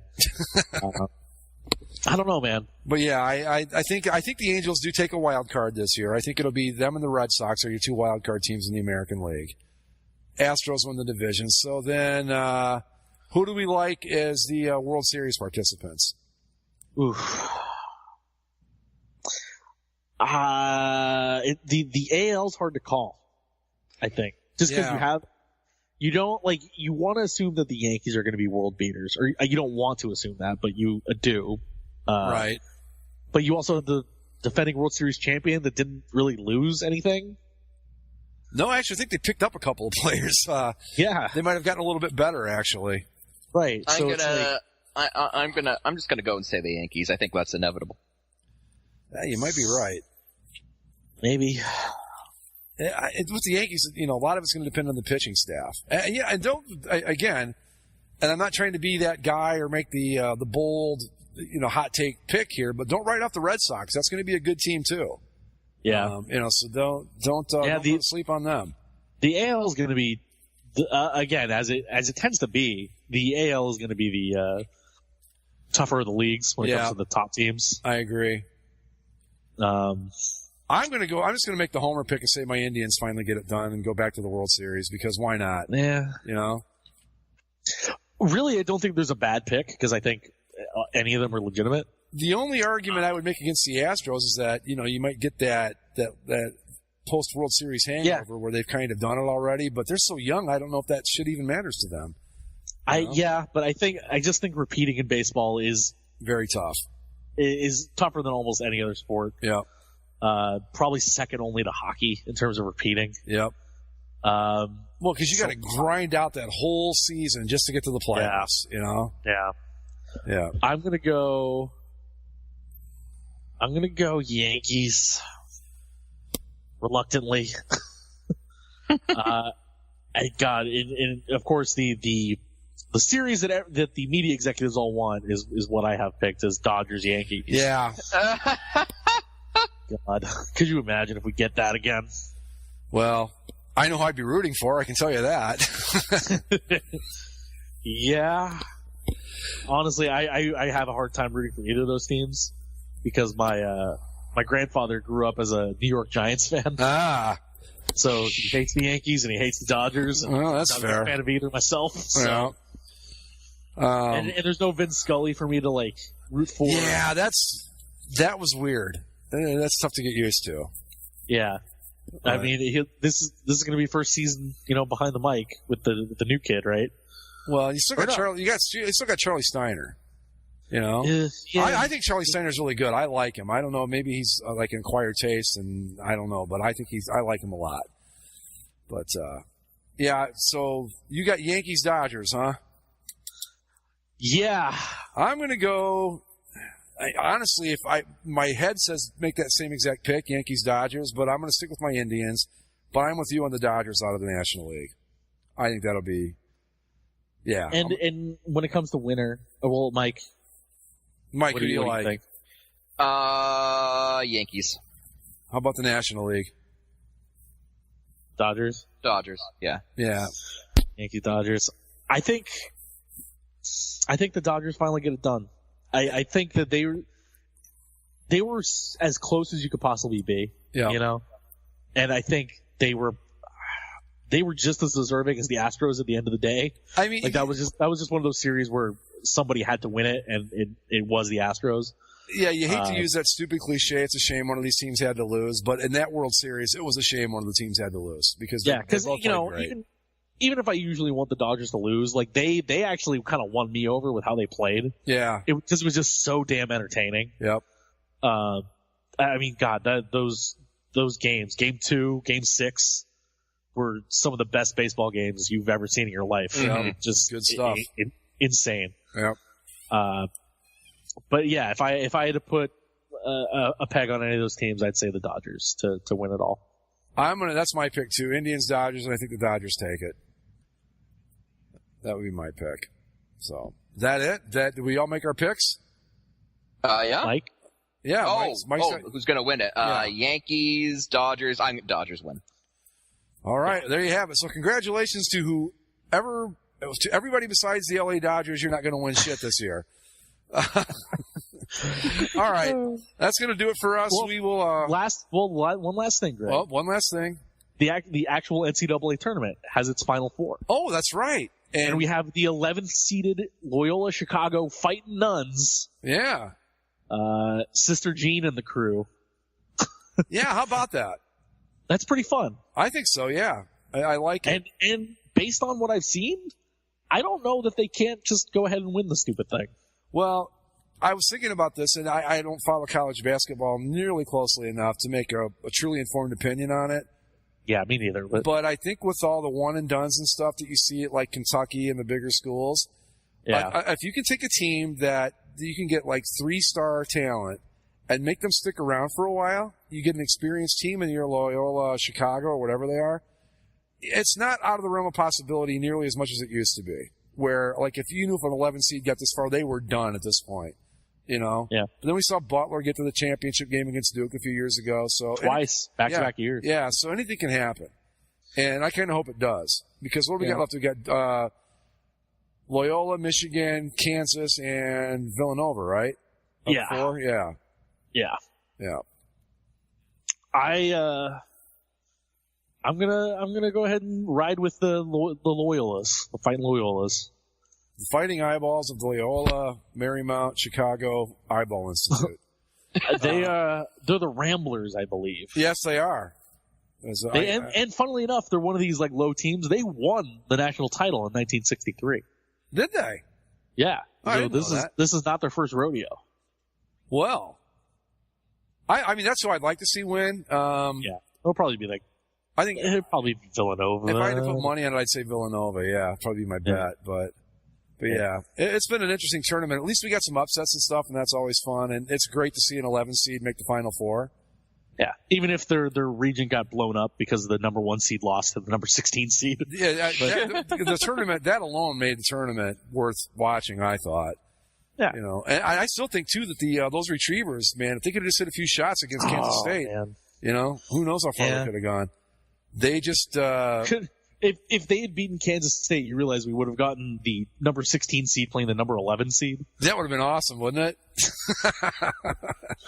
I don't know, man. But yeah, I think the Angels do take a wild card this year. I think it'll be them and the Red Sox are your two wild card teams in the American League. Astros win the division. So then, who do we like as the World Series participants? Oof. The AL's hard to call, I think. Just because You don't you want to assume that the Yankees are going to be world beaters, or you don't want to assume that, but you do. Right. But you also have the defending World Series champion that didn't really lose anything. No, I actually think they picked up a couple of players. Yeah. They might have gotten a little bit better, actually. Right. I'm just gonna go and say the Yankees. I think that's inevitable. Yeah, you might be right. Maybe. With the Yankees, a lot of it's going to depend on the pitching staff. And I'm not trying to be that guy or make the bold, hot take pick here, but don't write off the Red Sox. That's going to be a good team too. Yeah. So don't sleep on them. The AL is going to be, again, as it tends to be, the AL is going to be the tougher of the leagues when it comes to the top teams. I agree. I'm just going to make the homer pick and say my Indians finally get it done and go back to the World Series, because why not? Yeah. Really, I don't think there's a bad pick, because I think any of them are legitimate. The only argument I would make against the Astros is that, you might get that post World Series hangover where they've kind of done it already, but they're so young, I don't know if that shit even matters to them. But I just think repeating in baseball is very tough. Is tougher than almost any other sport. Yeah. Probably second only to hockey in terms of repeating. Yep. Well, because you got to grind out that whole season just to get to the playoffs, Yeah. Yeah. I'm gonna go Yankees. Reluctantly. And of course the series that the media executives all want is what I have picked as Dodgers Yankees. Yeah. God, could you imagine if we get that again? Well, I know who I'd be rooting for. I can tell you that. Yeah. Honestly, I have a hard time rooting for either of those teams because my grandfather grew up as a New York Giants fan. So he hates the Yankees and he hates the Dodgers. And well, that's fair. I'm not a fan of either myself. So. Yeah. And there's no Vince Scully for me to root for. Yeah, that was weird. That's tough to get used to. Yeah. I mean, this is going to be first season, behind the mic with the new kid, right? Well, you still got Charlie. You still got Charlie Steiner. Yeah. I think Charlie Steiner's really good. I like him. I don't know. Maybe he's an acquired taste, and I don't know. But I think I like him a lot. But yeah. So you got Yankees Dodgers, huh? Yeah. I'm going to go. Honestly, my head says make that same exact pick, Yankees Dodgers, but I'm going to stick with my Indians. But I'm with you on the Dodgers out of the National League. I think that'll be. Yeah. And when it comes to winner, well, Mike, who do you like? Yankees. How about the National League? Dodgers. Yeah. Yeah. Yankees, Dodgers. I think the Dodgers finally get it done. I think that they were as close as you could possibly be. Yeah. And I think they were just as deserving as the Astros at the end of the day. I mean, that was just one of those series where somebody had to win it, and it was the Astros. Yeah, you hate to use that stupid cliche. It's a shame one of these teams had to lose, but in that World Series, it was a shame one of the teams had to lose because they both played great. Even if I usually want the Dodgers to lose, they actually kind of won me over with how they played. Yeah, it was just so damn entertaining. Yep. I mean, God, those games, Game 2, Game 6. Were some of the best baseball games you've ever seen in your life. Mm-hmm. Just good stuff. Insane. Yep. But yeah, if I had to put a peg on any of those teams, I'd say the Dodgers to win it all. That's my pick too. Indians, Dodgers, and I think the Dodgers take it. That would be my pick. So is that it? Did we all make our picks? Yeah. Mike? Yeah. Mike's who's gonna win it? Yankees, Dodgers. Dodgers win. All right, there you have it. So congratulations to everybody besides the LA Dodgers. You're not going to win shit this year. All right, that's going to do it for us. Well, we will. One last thing, Greg. Well, one last thing. The actual NCAA tournament has its Final Four. Oh, that's right. And we have the 11th seeded Loyola Chicago Fighting Nuns. Yeah. Sister Jean and the crew. Yeah, how about that? That's pretty fun. I think so, yeah. I like it. And based on what I've seen, I don't know that they can't just go ahead and win the stupid thing. Well, I was thinking about this, and I don't follow college basketball nearly closely enough to make a truly informed opinion on it. Yeah, me neither. But I think with all the one-and-dones and stuff that you see at, like, Kentucky and the bigger schools, if you can take a team that you can get, like, 3-star talent and make them stick around for a while, you get an experienced team in your Loyola, Chicago, or whatever they are, it's not out of the realm of possibility nearly as much as it used to be. Where, like, if you knew if an 11 seed got this far, they were done at this point. You know? Yeah. But then we saw Butler get to the championship game against Duke a few years ago. So twice, back-to-back years. Yeah, so anything can happen. And I kind of hope it does. Because what do we got left? We got Loyola, Michigan, Kansas, and Villanova, right? Up 4? Yeah. Yeah. I'm gonna go ahead and ride with the Loyolas, the Fighting Loyolas. The Fighting Eyeballs of Loyola, Marymount, Chicago Eyeball Institute. They're the Ramblers, I believe. Yes, they are. And funnily enough, they're one of these like low teams. They won the national title in 1963. Did they? Yeah. So this is not their first rodeo. Well, I mean that's who I'd like to see win. It'll probably be like. I think it'd probably be Villanova. If I had to put money on it, I'd say Villanova. Yeah, probably be my bet. But yeah, it's been an interesting tournament. At least we got some upsets and stuff, and that's always fun. And it's great to see an 11 seed make the Final Four. Yeah, even if their region got blown up because the number 1 seed lost to the number 16 seed. Yeah, the tournament, that alone made the tournament worth watching, I thought. Yeah. You know, and I still think, too, that those Retrievers, man, if they could have just hit a few shots against Kansas State, man. You know, who knows how far they could have gone. They just... If they had beaten Kansas State, you realize we would have gotten the number 16 seed playing the number 11 seed? That would have been awesome, wouldn't it?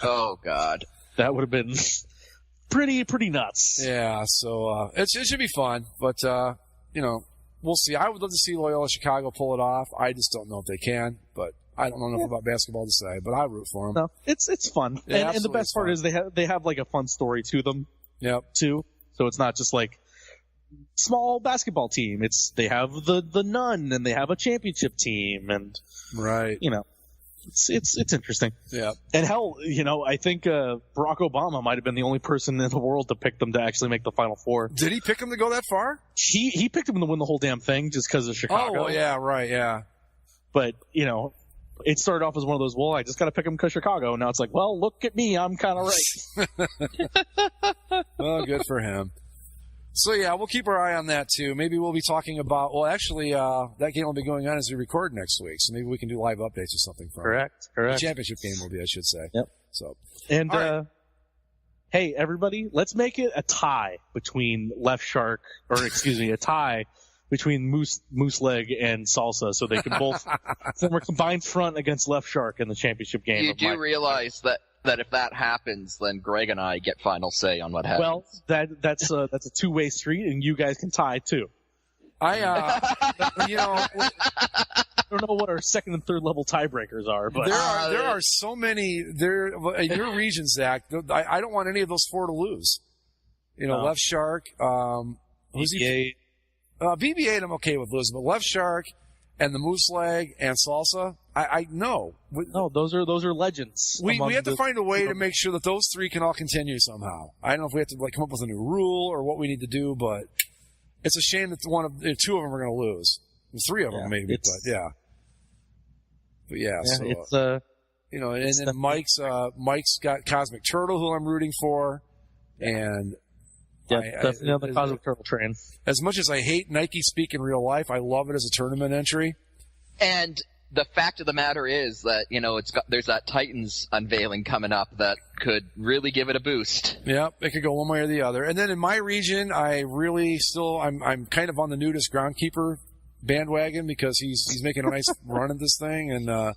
Oh, God. That would have been pretty nuts. Yeah, so it should be fun. But, you know, we'll see. I would love to see Loyola Chicago pull it off. I just don't know if they can. But I don't know enough about basketball to say. But I root for them. No, it's fun. Yeah, and the best part is they have like a fun story to them. Yep. Too. So it's not just like small basketball team. They have the Nun and they have a championship team and right. You know, it's interesting. Yeah. And hell, you know, I think Barack Obama might have been the only person in the world to pick them to actually make the Final Four. Did he pick them to go that far? He picked them to win the whole damn thing just because of Chicago. Oh, well, yeah, right, yeah. But you know, it started off as one of those. Well, I just got to pick them because Chicago. Now it's like, well, look at me, I'm kind of right. Well, good for him. So, yeah, we'll keep our eye on that, too. Maybe we'll be talking about, well, actually, that game will be going on as we record next week, so maybe we can do live updates or something from Correct. The championship game will be, I should say. Yep. So, and, right. Hey, everybody, let's make it a tie between a tie between Moose Leg and Salsa so they can both form a combined front against Left Shark in the championship game. You do realize that if that happens, then Greg and I get final say on what happens. Well, that's a two-way street, and you guys can tie too. You know, I don't know what our second and third level tiebreakers are, but there are so many there in your region, Zach. I don't want any of those 4 to lose. You know, Left Shark, who's BB-8. BB-8 I'm okay with losing, but Left Shark and the Moose Leg and Salsa, I know. No, those are legends. We have to find a way to make sure that those 3 can all continue somehow. I don't know if we have to come up with a new rule or what we need to do, but it's a shame that 2 of them are going to lose. 3 of them maybe, but yeah. But yeah, so it's you know, and then Mike's got Cosmic Turtle, who I'm rooting for, and definitely on the Cosmic Turtle train. As much as I hate Nike Speak in real life, I love it as a tournament entry. And the fact of the matter is that, you know, there's that Titans unveiling coming up that could really give it a boost. Yeah, it could go one way or the other. And then in my region, I'm kind of on the nudist groundkeeper bandwagon because he's making a nice run at this thing. And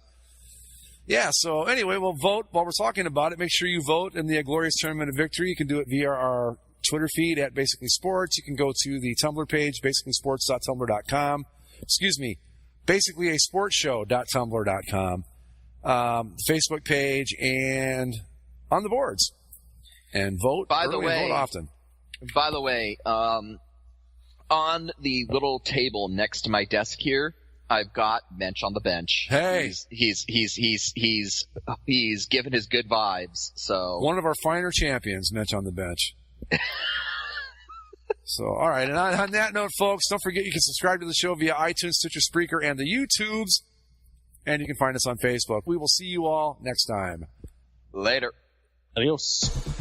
yeah, so anyway, we'll vote while we're talking about it. Make sure you vote in the Glorious Tournament of Victory. You can do it via our Twitter feed at Basically Sports. You can go to the Tumblr page, basicallysports.tumblr.com. Excuse me, basicallyasportshow.tumblr.com. Facebook page and on the boards. And vote. By the way, vote often. By the way, on on the little table next to my desk here, I've got Mensch on the bench. Hey, he's given his good vibes. So one of our finer champions, Mensch on the bench. So, all right. And on that note, folks, don't forget you can subscribe to the show via iTunes, Stitcher, Spreaker, and the YouTubes. And you can find us on Facebook. We will see you all next time. Later. Adios.